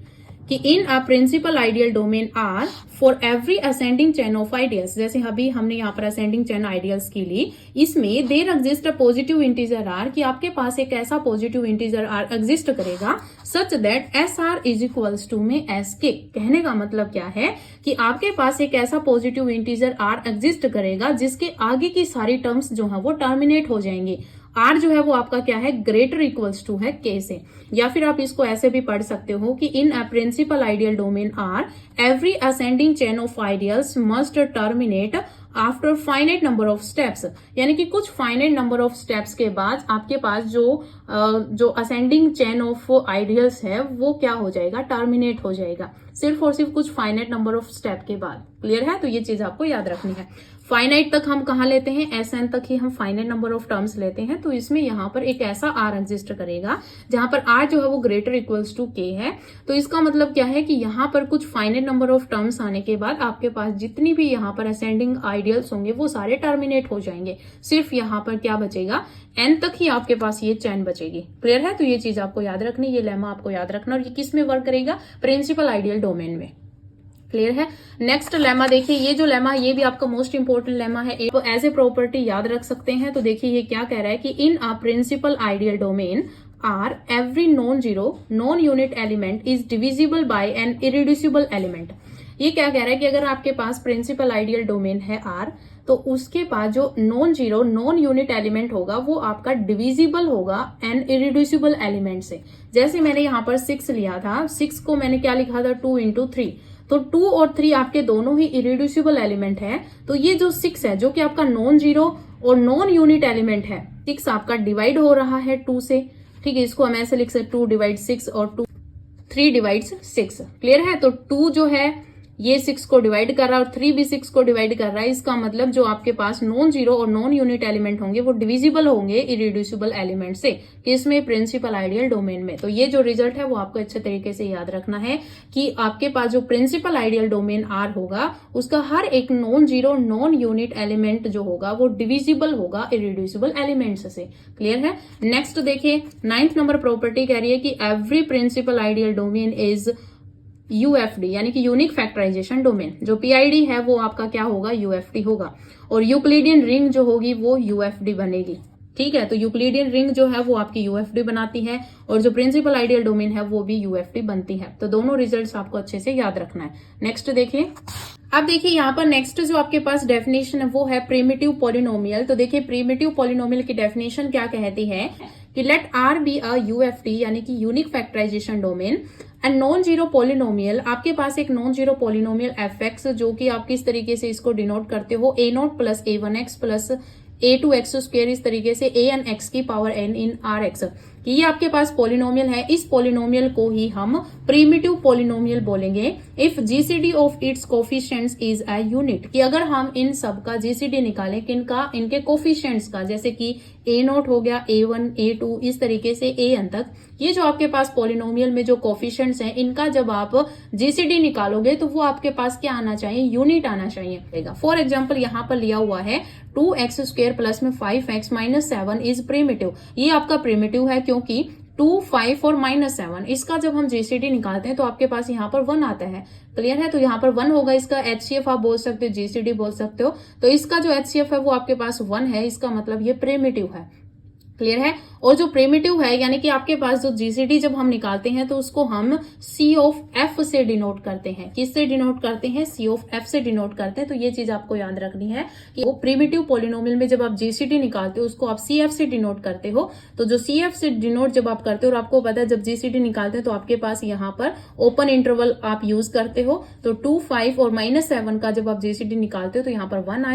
कि in a principal ideal domain R for every ascending chain of ideals. जैसे अभी हमने यहाँ पर असेंडिंग चेन आइडियल्स की ली, इसमें there exist a positive integer R कि आपके पास एक ऐसा पॉजिटिव इंटीजर आर एग्जिस्ट करेगा such that S R is equals to में एस के। कहने का मतलब क्या है कि आपके पास एक ऐसा पॉजिटिव इंटीजर आर एग्जिस्ट करेगा जिसके आगे की सारी टर्म्स जो है वो टर्मिनेट हो जाएंगी। आर जो है वो आपका क्या है, ग्रेटर इक्वल्स टू है के से। या फिर आप इसको ऐसे भी पढ़ सकते हो कि in a principal ideal domain R every ascending chain of ideals must terminate after finite number of steps. यानी कि कुछ फाइनाइट नंबर ऑफ स्टेप्स के बाद आपके पास जो असेंडिंग चेन ऑफ आइडियल्स है वो क्या हो जाएगा, टर्मिनेट हो जाएगा, सिर्फ और सिर्फ कुछ फाइनाइट नंबर ऑफ स्टेप के बाद। क्लियर है? तो ये चीज आपको याद रखनी है। फाइनाइट तक हम कहाँ लेते हैं, SN तक ही हम फाइनाइट नंबर ऑफ टर्म्स लेते हैं। तो इसमें यहाँ पर एक ऐसा R एग्जिस्ट करेगा जहां पर R जो है वो ग्रेटर इक्वल्स टू K है। तो इसका मतलब क्या है कि यहाँ पर कुछ फाइनाइट नंबर ऑफ टर्म्स आने के बाद आपके पास जितनी भी यहाँ पर असेंडिंग आइडियल्स होंगे वो सारे टर्मिनेट हो जाएंगे। सिर्फ यहाँ पर क्या बचेगा, N तक ही आपके पास ये चैन बचेगी। क्लियर है? तो ये चीज आपको याद रखनी, ये लेमा आपको याद रखना। और ये किस में वर्क करेगा, प्रिंसिपल आइडियल डोमेन में। क्लियर है? नेक्स्ट लेमा देखिए, ये जो लेमा ये भी आपका मोस्ट इंपोर्टेंट लेमा है, तो एज ए प्रॉपर्टी याद रख सकते हैं। तो देखिए ये क्या कह रहा है कि in a principal ideal domain R every non zero non unit element is divisible by an irreducible element. ये क्या कह रहा है कि अगर आपके पास प्रिंसिपल आइडियल डोमेन है R, तो उसके पास जो non zero non unit element होगा वो आपका डिविजिबल होगा एन इरिड्यूसिबल एलिमेंट से। जैसे मैंने यहाँ पर 6 लिया था, 6 को मैंने क्या लिखा था 2 इंटू 3, तो 2 और 3 आपके दोनों ही इरिड्यूसिबल एलिमेंट है। तो ये जो 6 है जो कि आपका नॉन जीरो और नॉन यूनिट एलिमेंट है, 6 आपका डिवाइड हो रहा है 2 से, ठीक है। इसको हम ऐसे लिख सकते 2 डिवाइड 6 और 3 डिवाइड्स 6। क्लियर है। तो 2 जो है ये 6 को डिवाइड कर रहा है और 3 भी 6 को डिवाइड कर रहा है। इसका मतलब जो आपके पास नॉन जीरो और नॉन यूनिट एलिमेंट होंगे वो डिविजिबल होंगे इरिड्यूसिबल एलिमेंट से, किसमें, प्रिंसिपल आइडियल डोमेन में। तो ये जो रिजल्ट है वो आपको अच्छे तरीके से याद रखना है कि आपके पास जो प्रिंसिपल आइडियल डोमेन आर होगा उसका हर एक non zero non unit element जो होगा वो डिविजिबल होगा इरिड्यूसिबल एलिमेंट्स से। क्लियर है। नेक्स्ट देखिए 9th नंबर प्रॉपर्टी कह रही है कि every principal ideal domain is UFD, यानी कि यूनिक फैक्टराइजेशन डोमेन। जो पीआईडी है वो आपका क्या होगा, यूएफडी होगा, और यूक्लिडियन रिंग जो होगी वो यूएफडी बनेगी। ठीक है। तो यूक्लिडियन रिंग जो है वो आपकी यूएफडी बनाती है और जो प्रिंसिपल आइडियल डोमेन है वो भी यूएफडी बनती है। तो दोनों रिजल्ट्स आपको अच्छे से याद रखना है। नेक्स्ट देखिए, अब देखिए यहाँ पर नेक्स्ट जो आपके पास डेफिनेशन है वो है प्रिमिटिव पॉलिनोमियल। तो देखिए प्रिमिटिव पॉलिनोमियल की डेफिनेशन क्या कहती है कि let are be a UFD, यानी कि unique factorization domain, and non zero polynomial. आपके पास एक non zero polynomial F X, जो कि आप किस तरीके से इसको डिनोट करते हो, a not plus a one x plus a two x square, इस तरीके से ए एन एक्स की power n in R x. ये आपके पास पॉलिनोमियल है। इस पॉलिनोमियल को ही हम प्रिमिटिव पॉलिनोमियल बोलेंगे if GCD of its coefficients is a unit. कि अगर हम इन सब का जीसीडी निकालें, किनका, इनके कोफिशिएंट्स का, जैसे कि ए नॉट हो गया, ए वन, ए टू, इस तरीके से ए एन तक, ये जो आपके पास पॉलिनोमियल में जो कोफिशिएंट्स हैं इनका जब आप जीसीडी निकालोगे तो वो आपके पास क्या आना चाहिए, यूनिट आना चाहिए। फॉर एग्जाम्पल यहाँ पर लिया हुआ है 2x स्क्वायर प्लस में 5x माइनस 7 इज प्रिमिटिव। ये आपका प्रिमिटिव है क्योंकि 2, 5 और -7 इसका जब हम जीसीडी निकालते हैं तो आपके पास यहाँ पर 1 आता है। क्लियर है। तो यहाँ पर 1 होगा, इसका एचसीएफ आप बोल सकते हो, जीसीडी बोल सकते हो। तो इसका जो एचसीएफ है वो आपके पास 1 है, इसका मतलब ये प्रिमिटिव है। क्लियर है। और जो प्रिमिटिव है यानी कि आपके पास जो जीसीडी जब हम निकालते हैं तो उसको हम सी ऑफ एफ से डिनोट करते हैं। किससे डिनोट करते हैं, सी ऑफ एफ से डिनोट करते हैं। तो ये चीज आपको याद रखनी है कि वो प्रिमिटिव पॉलिनोमियल में जब आप जीसीडी निकालते हो उसको आप सी एफ से डिनोट करते हो। तो जो सी एफ से डिनोट जब आप करते हो, और आपको पता है जब जीसीडी निकालते हैं तो आपके पास यहाँ पर ओपन इंटरवल आप यूज करते हो। तो 2, 5 और -7 का जब आप जीसीडी निकालते हो तो यहाँ पर 1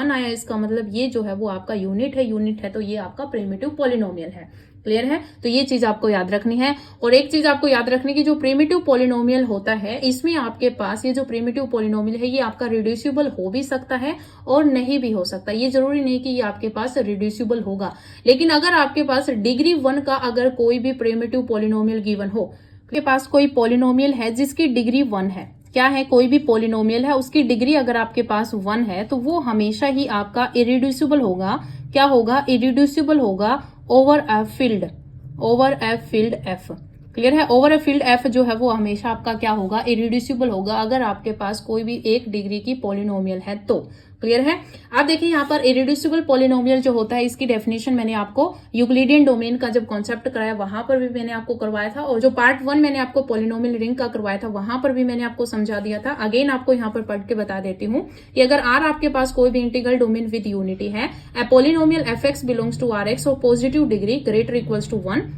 आया, इसका मतलब ये जो है वो आपका यूनिट है, तो ये आपका प्रिमिटिव पॉलिनोमियल है। क्लियर है। तो ये चीज आपको याद रखनी है। और एक चीज आपको याद रखनी की जो प्रिमिटिव पॉलिनोमियल होता है इसमें आपके पास ये जो प्रिमिटिव पॉलिनोमियल है ये आपका रिड्यूसिबल हो भी सकता है और नहीं भी हो सकता। ये जरूरी नहीं कि ये आपके पास रिड्यूसिबल होगा, लेकिन अगर आपके पास डिग्री 1 का अगर कोई भी प्रिमिटिव पॉलिनोमियल गिवन हो, आपके पास कोई पॉलिनोमियल है जिसकी डिग्री 1 है, क्या है, कोई भी पॉलिनोमियल है उसकी डिग्री अगर आपके पास 1 है तो वो हमेशा ही आपका इरिड्यूसिबल होगा। क्या होगा, इरिड्यूसिबल होगा over a field f. Clear है। ओवर अ फील्ड एफ जो है वो हमेशा आपका क्या होगा, इरिड्यूसिबल होगा अगर आपके पास कोई भी एक डिग्री की पॉलिनोमियल है तो। क्लियर है। आप देखिए यहाँ पर इरिड्यूसिबल पॉलिनोमियल जो होता है इसकी डेफिनेशन मैंने आपको यूक्लिडियन डोमेन का जब कॉन्सेप्ट कराया वहां पर भी मैंने आपको करवाया था, और जो पार्ट 1 मैंने आपको पॉलिनोमियल रिंग का करवाया था वहां पर भी मैंने आपको समझा दिया था। अगेन आपको यहाँ पर पढ़ के बता देती हूँ कि अगर आर आपके पास कोई भी इंटीग्रल डोमेन विद यूनिटी है, a polynomial F x belongs to R x और positive degree greater equals to 1।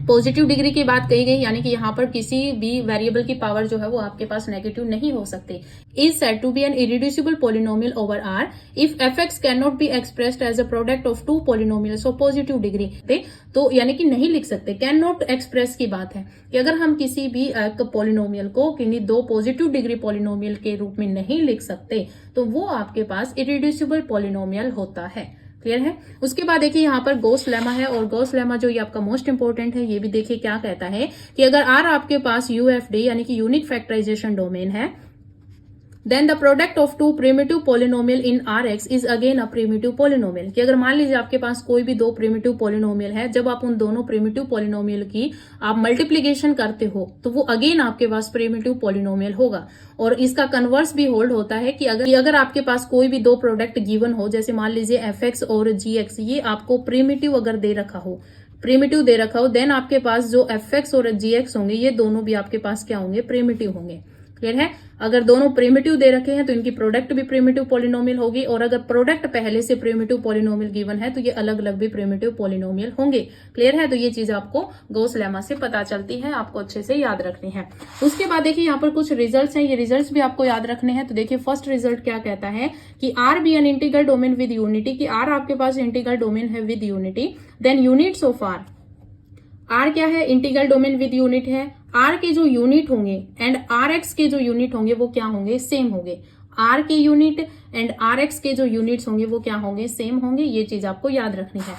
Positive degree की बात कही गई, यानी कि यहाँ पर किसी भी वेरिएबल की पावर जो है वो आपके पास नेगेटिव नहीं हो सकती। Is said to be an irreducible polynomial over R if F X can not be expressed as a product of 2 polynomials of positive degree. तो यानी कि नहीं लिख सकते, कैन नॉट एक्सप्रेस की बात है कि अगर हम किसी भी एक पॉलिनोमियल को किन्हीं 2 पॉजिटिव डिग्री पॉलिनोमियल के रूप में नहीं लिख सकते तो वो आपके पास इरिड्यूसिबल पॉलिनोमियल होता है। क्लियर है। उसके बाद देखिए यहाँ पर गॉस लेमा है, और गॉस लेमा जो ये आपका मोस्ट इंपोर्टेंट है, ये भी देखिए क्या कहता है कि अगर आर आपके पास यूएफडी यानी कि यूनिक फैक्टराइजेशन डोमेन है, then the product of 2 primitive polynomial in R X is again a primitive polynomial. कि अगर मान लीजिए आपके पास कोई भी 2 प्रिमिटिव पॉलिनोमियल है, जब आप उन दोनों प्रिमिटिव पॉलिनोमियल की आप मल्टीप्लीकेशन करते हो तो वो अगेन आपके पास प्रिमिटिव पॉलिनोमियल होगा। और इसका कन्वर्स भी होल्ड होता है कि अगर आपके पास कोई भी 2 प्रोडक्ट गिवन हो, जैसे मान लीजिए एफ एक्स और जी एक्स, ये आपको प्रिमिटिव अगर दे रखा हो, देन आपके पास जो एफ एक्स और जी एक्स होंगे ये दोनों भी आपके पास क्या होंगे, प्रिमिटिव होंगे। क्लियर है। अगर दोनों प्रिमिटिव दे रखे हैं तो इनकी प्रोडक्ट भी प्रिमिटिव पॉलिनोमियल होगी, और अगर प्रोडक्ट पहले से प्रिमिटिव पॉलिनोमियल गिवन है तो ये अलग अलग भी प्रिमिटिव पॉलिनोमियल होंगे। क्लियर है। तो ये चीज आपको गॉस लेमा से पता चलती है, आपको अच्छे से याद रखनी है। उसके बाद देखिए यहाँ पर कुछ रिजल्ट्स हैं, ये रिजल्ट्स भी आपको याद रखने हैं। तो देखिए फर्स्ट रिजल्ट क्या कहता है कि R be an integral domain with unity, कि आर आपके पास इंटीग्रल डोमेन है with unity, then units of R, R क्या है, इंटीग्रल डोमेन विद यूनिट है, आर के जो यूनिट होंगे एंड आर एक्स के जो यूनिट होंगे वो क्या होंगे, सेम होंगे। आर के यूनिट एंड आर एक्स के जो यूनिट्स होंगे वो क्या होंगे, सेम होंगे। ये चीज आपको याद रखनी है।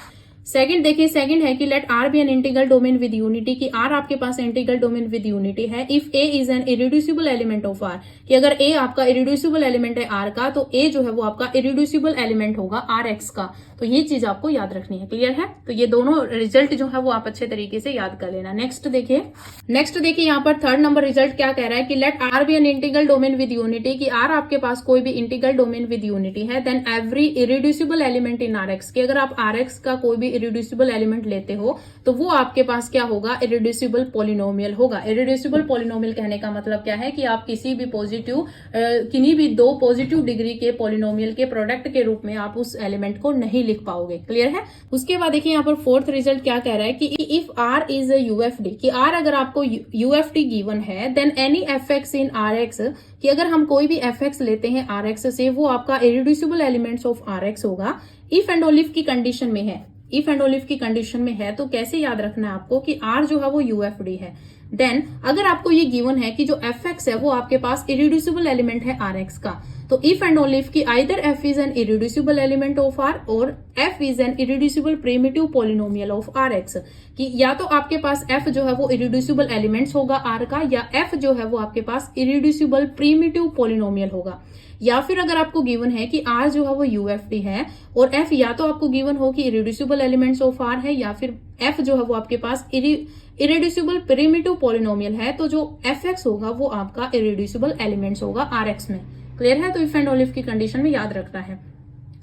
सेकंड देखिए, सेकंड है कि let are be an integral domain with unity, कि आर आपके पास इंटीग्रल डोमेन विद यूनिटी है if A is an irreducible element of R, कि अगर ए आपका इरिड्यूसिबल एलिमेंट है आर का, तो ए जो है वो आपका इरिड्यूसिबल एलिमेंट होगा आर एक्स का। तो ये चीज आपको याद रखनी है। क्लियर है। तो ये दोनों रिजल्ट जो है वो आप अच्छे तरीके से याद कर लेना। नेक्स्ट देखिए यहाँ पर थर्ड नंबर रिजल्ट क्या कह रहा है कि let are be an integral domain with unity, कि आर आपके पास कोई भी इंटीग्रल डोमेन विद यूनिटी है, then every irreducible element in R x, कि अगर आप आर एक्स का कोई भी इरिड्यूसिबल एलिमेंट लेते हो तो वो आपके पास क्या होगा, इरिड्यूसिबल पॉलिनोमियल होगा। इरिड्यूसिबल पॉलिनोमियल कहने का मतलब क्या है कि आप किसी भी पॉजिटिव किन्हीं भी दो पॉजिटिव डिग्री के पॉलिनोमियल के प्रोडक्ट के रूप में आप उस एलिमेंट को नहीं लिख पाओगे। क्लियर है। उसके बाद देखिए यहाँ पर फोर्थ रिजल्ट क्या कह रहा है कि इफ आर इज यूएफडी, कि आर अगर आपको यूएफडी गिवन है, then any F X in R x, कि अगर हम कोई भी एफ एक्स लेते हैं आर एक्स से, वो आपका irreducible elements of R X होगा इफ एंड ओनली इफ की कंडीशन में है। इफ एंड ओनली इफ की कंडीशन में है तो कैसे याद रखना है आपको कि आर जो है वो यूएफडी है। देन अगर आपको ये गिवन है कि जो एफ एक्स है वो आपके पास इरिड्यूसिबल एलिमेंट है आर एक्स का, तो इफ एंड ओनली इफ की either f is an irreducible element of R और f is an irreducible primitive polynomial of R x, कि या तो आपके पास एफ जो है वो इरिड्यूसिबल एलिमेंट्स होगा आर का, या एफ जो है वो आपके पास इरिड्यूसिबल प्रिमिटिव पॉलिनोमियल होगा। या फिर अगर आपको गिवन है कि आर जो है वो यूएफडी है और एफ या तो आपको गिवन हो कि इरिड्यूसिबल एलिमेंट्स ऑफ आर है, या फिर एफ जो है वो आपके पास इरिड्यूसिबल प्रिमिटिव पॉलिनोमियल है, तो जो एफ एक्स होगा वो आपका इरिड्यूसिबल एलिमेंट्स होगा आर एक्स में। क्लियर है। तो इफ एंड ओनली इफ की कंडीशन में याद रखना है।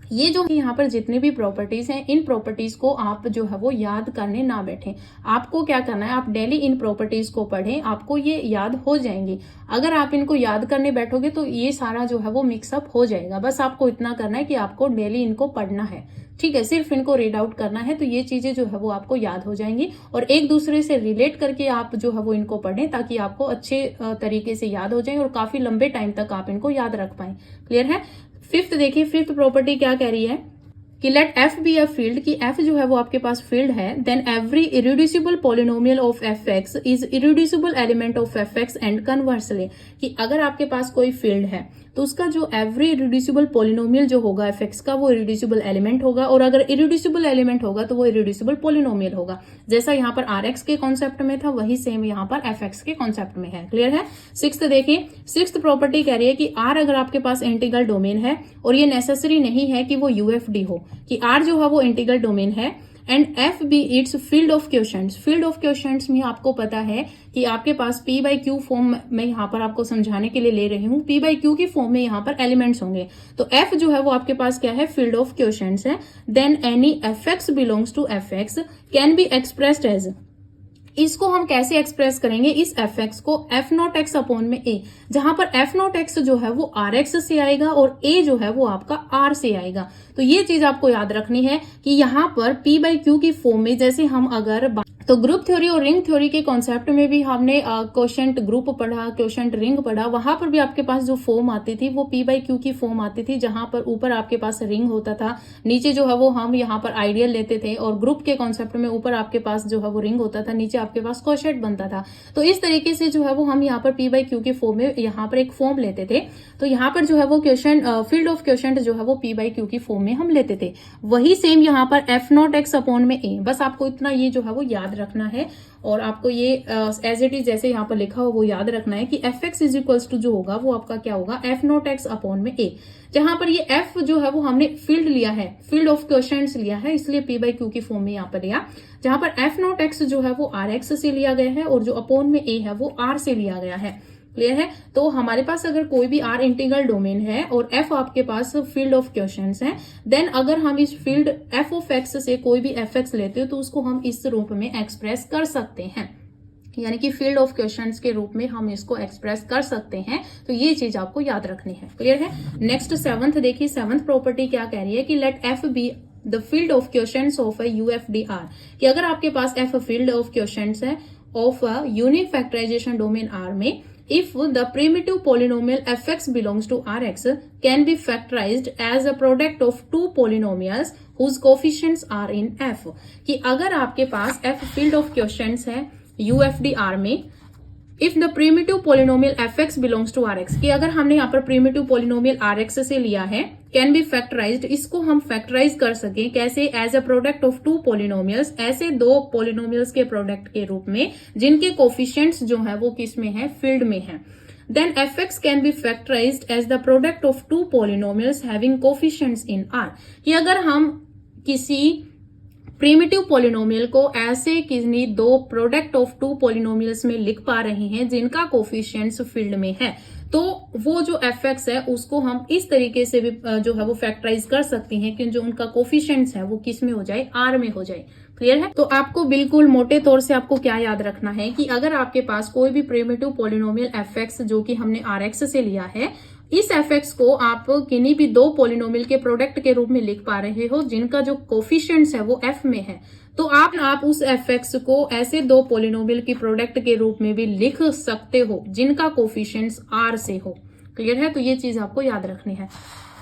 ये जो यहाँ पर जितनी भी प्रॉपर्टीज हैं, इन प्रॉपर्टीज को आप जो है वो याद करने ना बैठे। आपको क्या करना है, आप डेली इन प्रॉपर्टीज को पढ़ें, आपको ये याद हो जाएंगी। अगर आप इनको याद करने बैठोगे तो ये सारा जो है वो मिक्सअप हो जाएगा। बस आपको इतना करना है कि आपको डेली इनको पढ़ना है, ठीक है, सिर्फ इनको रीड आउट करना है, तो ये चीजें जो है वो आपको याद हो जाएंगी। और एक दूसरे से रिलेट करके आप जो है वो इनको पढ़ें ताकि आपको अच्छे तरीके से याद हो जाए और काफी लंबे टाइम तक आप इनको याद रख पाए। क्लियर है। फिफ्थ देखिए, फिफ्थ प्रॉपर्टी क्या कह रही है कि let F be a field, कि एफ जो है वो आपके पास फील्ड है, then every irreducible polynomial of F x is irreducible element of F x and conversely, कि अगर आपके पास कोई फील्ड है तो उसका जो एवरी इरिड्यूसिबल पॉलिनोमियल जो होगा एफ एक्स का वो इरिड्यूसिबल एलिमेंट होगा, और अगर इरिड्यूसिबल एलिमेंट होगा तो वो इरिड्यूसिबल पॉलिनोमियल होगा। जैसा यहाँ पर आर एक्स के कॉन्सेप्ट में था वही सेम यहाँ पर एफ एक्स के कॉन्सेप्ट में है। क्लियर है। सिक्स्थ देखिए, सिक्स्थ प्रॉपर्टी कह रही है कि आर अगर आपके पास इंटीग्रल डोमेन है, और ये नेसेसरी नहीं है कि वो यूएफडी हो, कि आर जो है वो इंटीग्रल डोमेन है and F be its field of questions. Field of questions में आपको पता है कि आपके पास पी बाई क्यू फॉर्म में यहाँ पर आपको समझाने के लिए ले रही हूँ, पी बाई क्यू की फॉर्म में यहाँ पर एलिमेंट्स होंगे, तो एफ जो है वो आपके पास क्या है, फील्ड ऑफ क्वेश्चंस है। Then any F x belongs to F X can be expressed as, इसको हम कैसे एक्सप्रेस करेंगे, इस एफ एक्स को एफ नॉट एक्स अपॉन में ए, जहां पर एफ नॉट एक्स जो है वो आर एक्स से आएगा और ए जो है वो आपका आर से आएगा। तो ये चीज आपको याद रखनी है कि यहाँ पर पी बाई क्यू की फॉर्म में, जैसे हम अगर तो ग्रुप थ्योरी और रिंग थ्योरी के कॉन्सेप्ट में भी हमने क्वोशंट ग्रुप पढ़ा, क्वोशंट रिंग पढ़ा, वहां पर भी आपके पास जो फॉर्म आती थी वो पी बाई क्यू की फॉर्म आती थी, जहां पर ऊपर आपके पास रिंग होता था, नीचे जो है वो हम यहाँ पर आइडियल लेते थे, और ग्रुप के कॉन्सेप्ट में ऊपर आपके पास जो है वो रिंग होता था, नीचे आपके पास क्वोशंट बनता था। तो इस तरीके से जो है वो हम यहाँ पर पी बाई क्यू के फॉर्म में यहाँ पर एक फॉर्म लेते थे, तो यहाँ पर जो है वो क्वेश्चन फील्ड ऑफ क्वेश्चन जो है वो पी बाई क्यू की फॉर्म में हम लेते थे। वही सेम यहाँ पर एफ नॉट एक्स अपॉन में ए, बस आपको इतना ये जो है वो याद रखना है, और आपको ये एज इट इज जैसे यहाँ पर लिखा हो वो याद रखना है कि F x is equals to जो होगा वो आपका क्या होगा, एफ नॉट एक्स अपॉन में ए, जहां पर ये एफ जो है वो हमने फील्ड लिया है, फील्ड ऑफ क्वेश्चंस लिया है, इसलिए पी बाई क्यू की फॉर्म में यहाँ पर लिया, जहां पर एफ नॉट एक्स जो है वो आर एक्स से लिया गया है और जो अपॉन में ए है वो आर से लिया गया है। क्लियर है। तो हमारे पास अगर कोई भी आर इंटीग्रल डोमेन है और एफ आपके पास फील्ड ऑफ क्वेश्चंस है, देन अगर हम इस फील्ड एफ ऑफ एक्स से कोई भी एफ एक्स लेते हो तो उसको हम इस रूप में एक्सप्रेस कर सकते हैं। यानी कि फील्ड ऑफ क्वेश्चंस के रूप में हम इसको एक्सप्रेस कर सकते हैं। तो ये चीज आपको याद रखनी है। क्लियर है। नेक्स्ट सेवंथ देखिए, सेवंथ प्रॉपर्टी क्या कह रही है कि let F be the field of questions of a UFD R, कि अगर आपके पास एफ फील्ड ऑफ क्वेश्चंस है of a unique factorization domain R में, if the primitive polynomial fx belongs to rx can be factorized as a product of two polynomials whose coefficients are in f, कि अगर आपके पास f field of quotients है UFDR में, if the primitive polynomial fx belongs to rx, कि अगर हमने यहाँ पर primitive polynomial rx से लिया है, can be factorized, इसको हम factorize कर सकें कैसे, as a product of two polynomials, ऐसे दो polynomials के product के रूप में जिनके coefficients जो है वो किस में है, field में है। Then fx can be factorized as the product of two polynomials having coefficients in R, कि अगर हम किसी प्रीमिटिव पॉलिनोमियल को ऐसे किसी दो प्रोडक्ट ऑफ टू पॉलिनोमियल्स में लिख पा रहे हैं जिनका कोफिशिएंट्स फील्ड में है, तो वो जो fx है उसको हम इस तरीके से भी जो है वो फैक्टराइज कर सकते हैं कि जो उनका कोफिशिएंट्स है वो किस में हो जाए, R में हो जाए। क्लियर है। तो आपको बिल्कुल मोटे तौर से आपको क्या याद रखना है कि अगर आपके पास कोई भी प्रीमिटिव पॉलिनोमियल fx जो कि हमने rx से लिया है, इस fx को आप किन्हीं भी दो पॉलिनोमियल के प्रोडक्ट के रूप में लिख पा रहे हो जिनका जो कोफिशिएंट्स है वो f में है, तो आप उस fx को ऐसे दो पॉलिनोमियल की प्रोडक्ट के रूप में भी लिख सकते हो जिनका कोफिशिएंट्स r से हो। क्लियर है। तो ये चीज आपको याद रखनी है।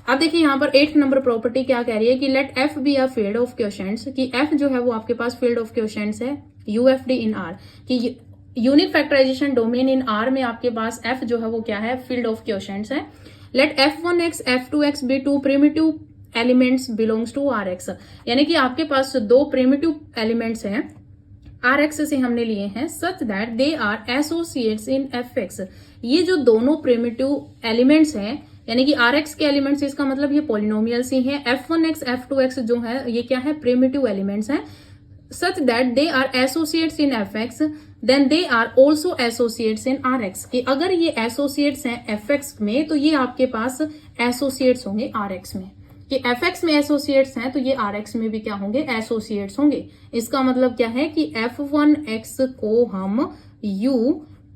अब देखिए यहाँ पर 8 नंबर प्रॉपर्टी क्या कह रही है कि let f be a field of questions, कि f जो है वो आपके पास फील्ड ऑफ क्वेश्चंस है UFD इन R, कि unique factorization domain in R में आपके पास f जो है वो क्या है, फील्ड ऑफ क्वेश्चंस है। Let f1x f2x be two primitive elements belongs to Rx, यानी कि आपके पास दो प्रीमिटिव एलिमेंट्स हैं Rx से हमने लिए हैं, such that they are associates in fx, ये जो दोनों प्रीमिटिव एलिमेंट्स हैं यानी कि Rx के एलिमेंट्स, इसका मतलब ये पॉलिनोमियल्स ही हैं, f1x f2x जो है ये क्या है, प्रीमिटिव एलिमेंट्स हैं, such that they are associates in fx then they are also associates in rx, कि अगर ये associates हैं fx में तो ये आपके पास associates होंगे rx में, कि fx में associates हैं तो ये rx में भी क्या होंगे, associates होंगे। इसका मतलब क्या है कि f1x को हम u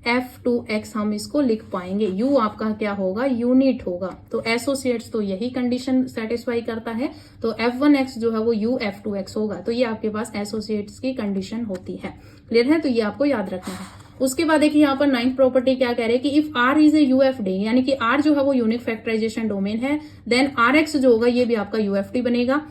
f2x हम इसको लिख पाएंगे, u आपका क्या होगा, यूनिट होगा, तो एसोसिएट्स तो यही कंडीशन सेटिस्फाई करता है, तो f1x जो है वो u f2x होगा, तो ये आपके पास एसोसिएट्स की कंडीशन होती है। क्लियर है। तो ये आपको याद रखना है। उसके बाद देखिए यहाँ पर 9th प्रॉपर्टी क्या कह रहे हैं कि if R is a UFD, यानी कि R जो है वो यूनिक फैक्टराइजेशन डोमेन है, देन Rx जो होगा ये भी आपका UFD बनेगा।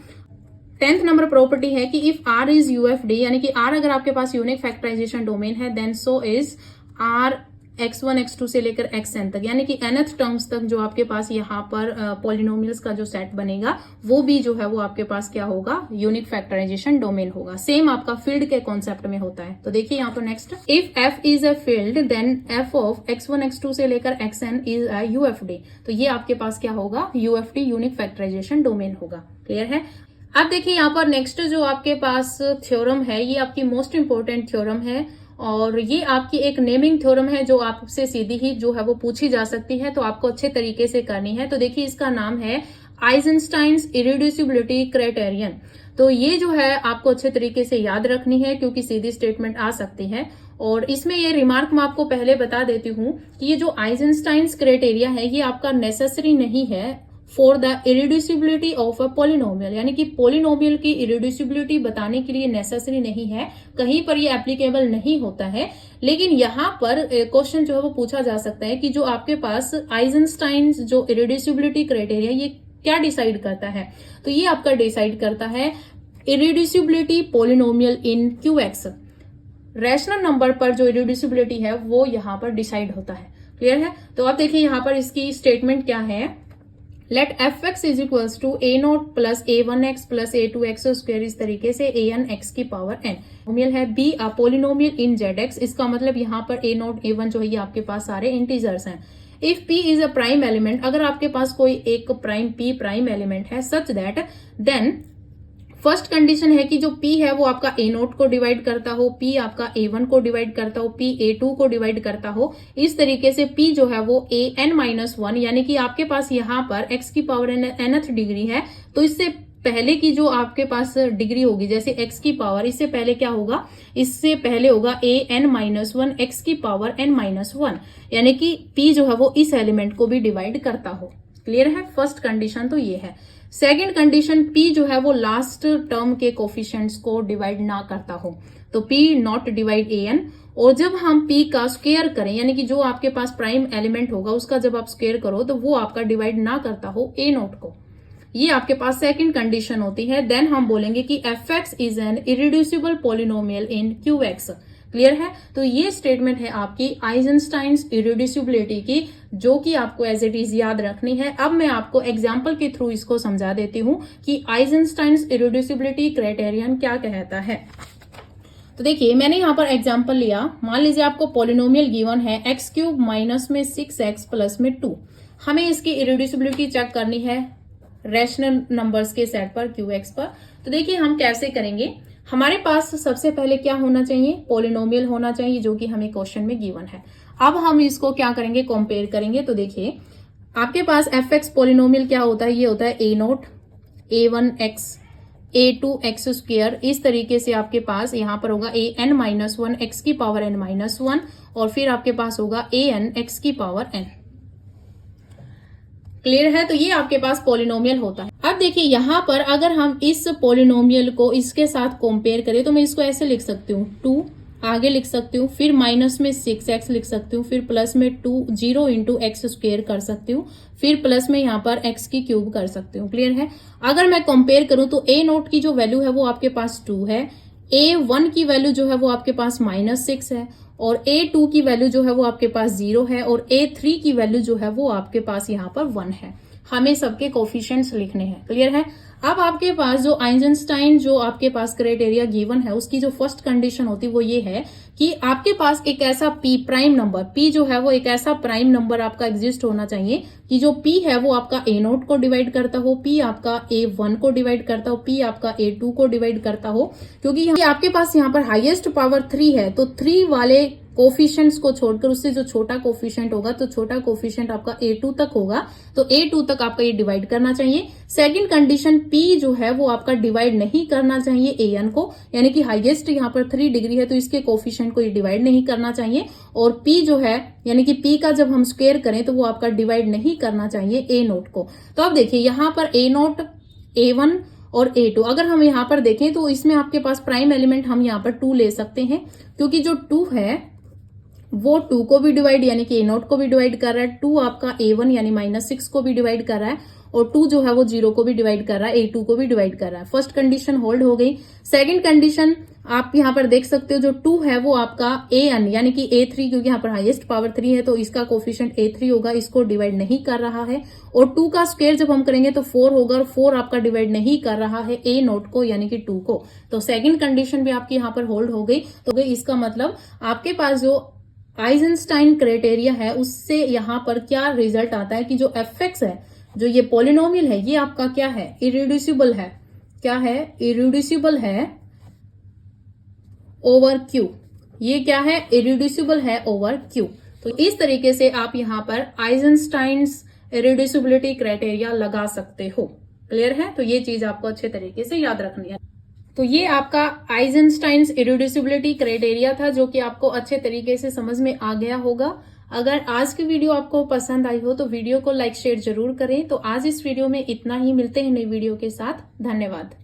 10th नंबर प्रॉपर्टी है कि इफ R इज UFD, यानी कि R अगर आपके पास यूनिक फैक्टराइजेशन डोमेन है, then so is R x1 x2 से लेकर xn तक, यानी कि nth टर्म्स तक जो आपके पास यहाँ पर पॉलिनोमियल्स का जो सेट बनेगा वो भी जो है वो आपके पास क्या होगा, यूनिक फैक्टराइजेशन डोमेन होगा। सेम आपका फील्ड के कॉन्सेप्ट में होता है। तो देखिए यहाँ पर next, if f is a field then f of x1 x2 से लेकर xn इज अ UFD, तो ये आपके पास क्या होगा, UFD यूनिक फैक्टराइजेशन डोमेन होगा। क्लियर है। अब देखिए यहाँ पर नेक्स्ट जो आपके पास थ्योरम है, ये आपकी मोस्ट इंपोर्टेंट थ्योरम है और ये आपकी एक नेमिंग थ्योरम है जो आपसे सीधी ही जो है वो पूछी जा सकती है, तो आपको अच्छे तरीके से करनी है। तो देखिए इसका नाम है आइजनस्टाइन्स इरिड्यूसिबिलिटी क्राइटेरियन। तो ये जो है आपको अच्छे तरीके से याद रखनी है क्योंकि सीधी स्टेटमेंट आ सकती है। और इसमें ये रिमार्क मैं आपको पहले बता देती हूँ कि ये जो आइजनस्टाइन्स क्राइटेरिया है ये आपका नेसेसरी नहीं है for the irreducibility of a polynomial, यानी कि पॉलिनोमियल की इरिड्यूसिबिलिटी बताने के लिए नेसेसरी नहीं है, कहीं पर ये एप्लीकेबल नहीं होता है। लेकिन यहाँ पर क्वेश्चन जो है वो पूछा जा सकता है कि जो आपके पास आइजनस्टाइन्स जो इरिड्यूसिबिलिटी क्राइटेरिया ये क्या डिसाइड करता है, तो ये आपका डिसाइड करता है irreducibility polynomial in QX, rational number पर जो इरिड्यूसिबिलिटी है वो यहाँ पर डिसाइड होता है। क्लियर है। तो अब देखिए यहाँ पर इसकी स्टेटमेंट क्या है, let fx is equals to a0 plus a1x plus a2x square, इस तरीके से an(x) की पावर n। पॉलिनोमियल है b a polynomial in zx, इसका मतलब यहाँ पर a0 a1 जो है ये आपके पास सारे इंटीजर्स हैं। If p is a prime element, अगर आपके पास कोई एक प्राइम p प्राइम एलिमेंट है such that then first condition है कि जो p है वो आपका a0 को डिवाइड करता हो, p आपका a1 को डिवाइड करता हो, p a2 को डिवाइड करता हो, इस तरीके से p जो है वो an-1 यानी कि आपके पास यहाँ पर x की पावर nth डिग्री है, तो इससे पहले की जो आपके पास डिग्री होगी, जैसे x की पावर, इससे पहले क्या होगा, इससे पहले होगा an-1 x की पावर n-1, यानी कि p जो है वो इस एलिमेंट को भी डिवाइड करता हो। क्लियर है? फर्स्ट कंडीशन तो ये है। सेकेंड कंडीशन, p जो है वो लास्ट टर्म के कोफिशिएंट्स को डिवाइड ना करता हो, तो p नॉट डिवाइड an। और जब हम p का स्क्वायर करें, यानी कि जो आपके पास प्राइम एलिमेंट होगा उसका जब आप स्क्वायर करो तो वो आपका डिवाइड ना करता हो a नॉट को, ये आपके पास सेकंड कंडीशन होती है। देन हम बोलेंगे कि fx is an irreducible polynomial in qx। Clear है? तो ये स्टेटमेंट है आपकी आइजनस्टाइन्स इरिड्यूसिबिलिटी की, जो कि आपको एज इट इज याद रखनी है। अब मैं आपको एग्जांपल के थ्रू इसको समझा देती हूं कि आइजनस्टाइन्स इरिड्यूसिबिलिटी क्राइटेरियन क्या कहता है। तो देखिए, मैंने यहाँ पर एग्जाम्पल लिया। मान लीजिए आपको पॉलिनोमियल गिवन है x³ माइनस में 6x प्लस में 2। हमें इसकी इरिड्यूसिबिलिटी चेक करनी है रैशनल नंबर्स के सेट पर qx पर। तो देखिए हम कैसे करेंगे। हमारे पास सबसे पहले क्या होना चाहिए, पॉलिनोमियल होना चाहिए, जो कि हमें क्वेश्चन में गिवन है। अब हम इसको क्या करेंगे, कंपेयर करेंगे। तो देखिए आपके पास fx पॉलिनोमियल क्या होता है, ये होता है a0, a1x, a2x स्क्वायर। इस तरीके से आपके पास यहाँ पर होगा an-1 x की पावर n-1, और फिर आपके पास होगा an x की पावर n। क्लियर है? तो ये आपके पास पॉलिनोमियल होता है। अब देखिए यहाँ पर अगर हम इस पॉलिनोमियल को इसके साथ कंपेयर करें तो मैं इसको ऐसे लिख सकती हूँ, 2 आगे लिख सकती हूँ, फिर माइनस में 6x लिख सकती हूँ, फिर प्लस में 0 इंटू एक्स स्क्वेयर कर सकती हूँ, फिर प्लस में यहाँ पर x की क्यूब कर सकती हूँ। क्लियर है? अगर मैं कंपेयर करूँ तो a0 की जो वैल्यू है वो आपके पास 2 है, a1 की वैल्यू जो है वो आपके पास -6 है, और a2 की वैल्यू जो है वो आपके पास 0 है, और a3 की वैल्यू जो है वो आपके पास यहाँ पर 1 है। हमें सबके कोफिशिएंट्स लिखने हैं। क्लियर है? अब आपके पास जो आइंस्टाइन जो आपके पास क्राइटेरिया गिवन है, उसकी जो फर्स्ट कंडीशन होती है वो ये है कि आपके पास एक ऐसा p प्राइम नंबर, p जो है वो एक ऐसा प्राइम नंबर आपका एग्जिस्ट होना चाहिए कि जो p है वो आपका a0 को डिवाइड करता हो, p आपका a1 को डिवाइड करता हो, p आपका a2 को डिवाइड करता हो। क्योंकि आपके पास यहाँ पर हाईएस्ट पावर 3 है, तो 3 वाले कोफिशिएंट्स को छोड़कर उससे जो छोटा कोफिशिएंट होगा, तो छोटा कोफिशिएंट आपका a2 तक होगा, तो a2 तक आपका ये डिवाइड करना चाहिए। सेकंड कंडीशन, p जो है वो आपका डिवाइड नहीं करना चाहिए an को, यानी कि हाईएस्ट यहाँ पर 3 डिग्री है तो इसके कोफिशिएंट को ये डिवाइड नहीं करना चाहिए। और p जो है, यानी कि p का जब हम स्क्वायर करें तो वो आपका डिवाइड नहीं करना चाहिए a0 को। तो अब देखिए यहाँ पर a0, a1 और a2, अगर हम यहाँ पर देखें तो इसमें आपके पास प्राइम एलिमेंट हम यहाँ पर 2 ले सकते हैं, क्योंकि जो 2 है वो 2 को भी डिवाइड, यानी कि a0 को भी डिवाइड कर रहा है, 2 आपका a1 यानी -6 को भी डिवाइड कर रहा है, और 2 जो है वो 0 को भी डिवाइड कर रहा है, a2 को भी डिवाइड कर रहा है। फर्स्ट कंडीशन होल्ड हो गई। सेकंड कंडीशन आप यहाँ पर देख सकते हो, जो 2 है वो आपका an यानी कि a3, क्योंकि यहाँ पर हाईएस्ट पावर 3 है तो इसका कोफिशिएंट a3 होगा, इसको डिवाइड नहीं कर रहा है। और 2 का स्क्वायर जब हम करेंगे तो 4 होगा, और 4 आपका डिवाइड नहीं कर रहा है a0 को, यानी कि 2 को। तो सेकंड कंडीशन भी आपकी यहाँ पर होल्ड हो गई। तो इसका मतलब आपके पास जो आइजनस्टाइन क्राइटेरिया है उससे यहाँ पर क्या रिजल्ट आता है कि जो fx है, जो ये पॉलिनोमियल है, ये आपका क्या है, इरिड्यूसिबल है। क्या है? इरिड्यूसिबल है ओवर q। ये क्या है? इरिड्यूसिबल है ओवर q। तो इस तरीके से आप यहाँ पर आइजनस्टाइन्स इरिड्यूसिबिलिटी क्राइटेरिया लगा सकते हो। क्लियर है? तो ये चीज आपको अच्छे तरीके से याद रखनी है। तो ये आपका आइजनस्टाइन्स इरिड्यूसिबिलिटी क्राइटेरिया था, जो कि आपको अच्छे तरीके से समझ में आ गया होगा। अगर आज की वीडियो आपको पसंद आई हो तो वीडियो को लाइक शेयर जरूर करें। तो आज इस वीडियो में इतना ही, मिलते हैं नई वीडियो के साथ। धन्यवाद।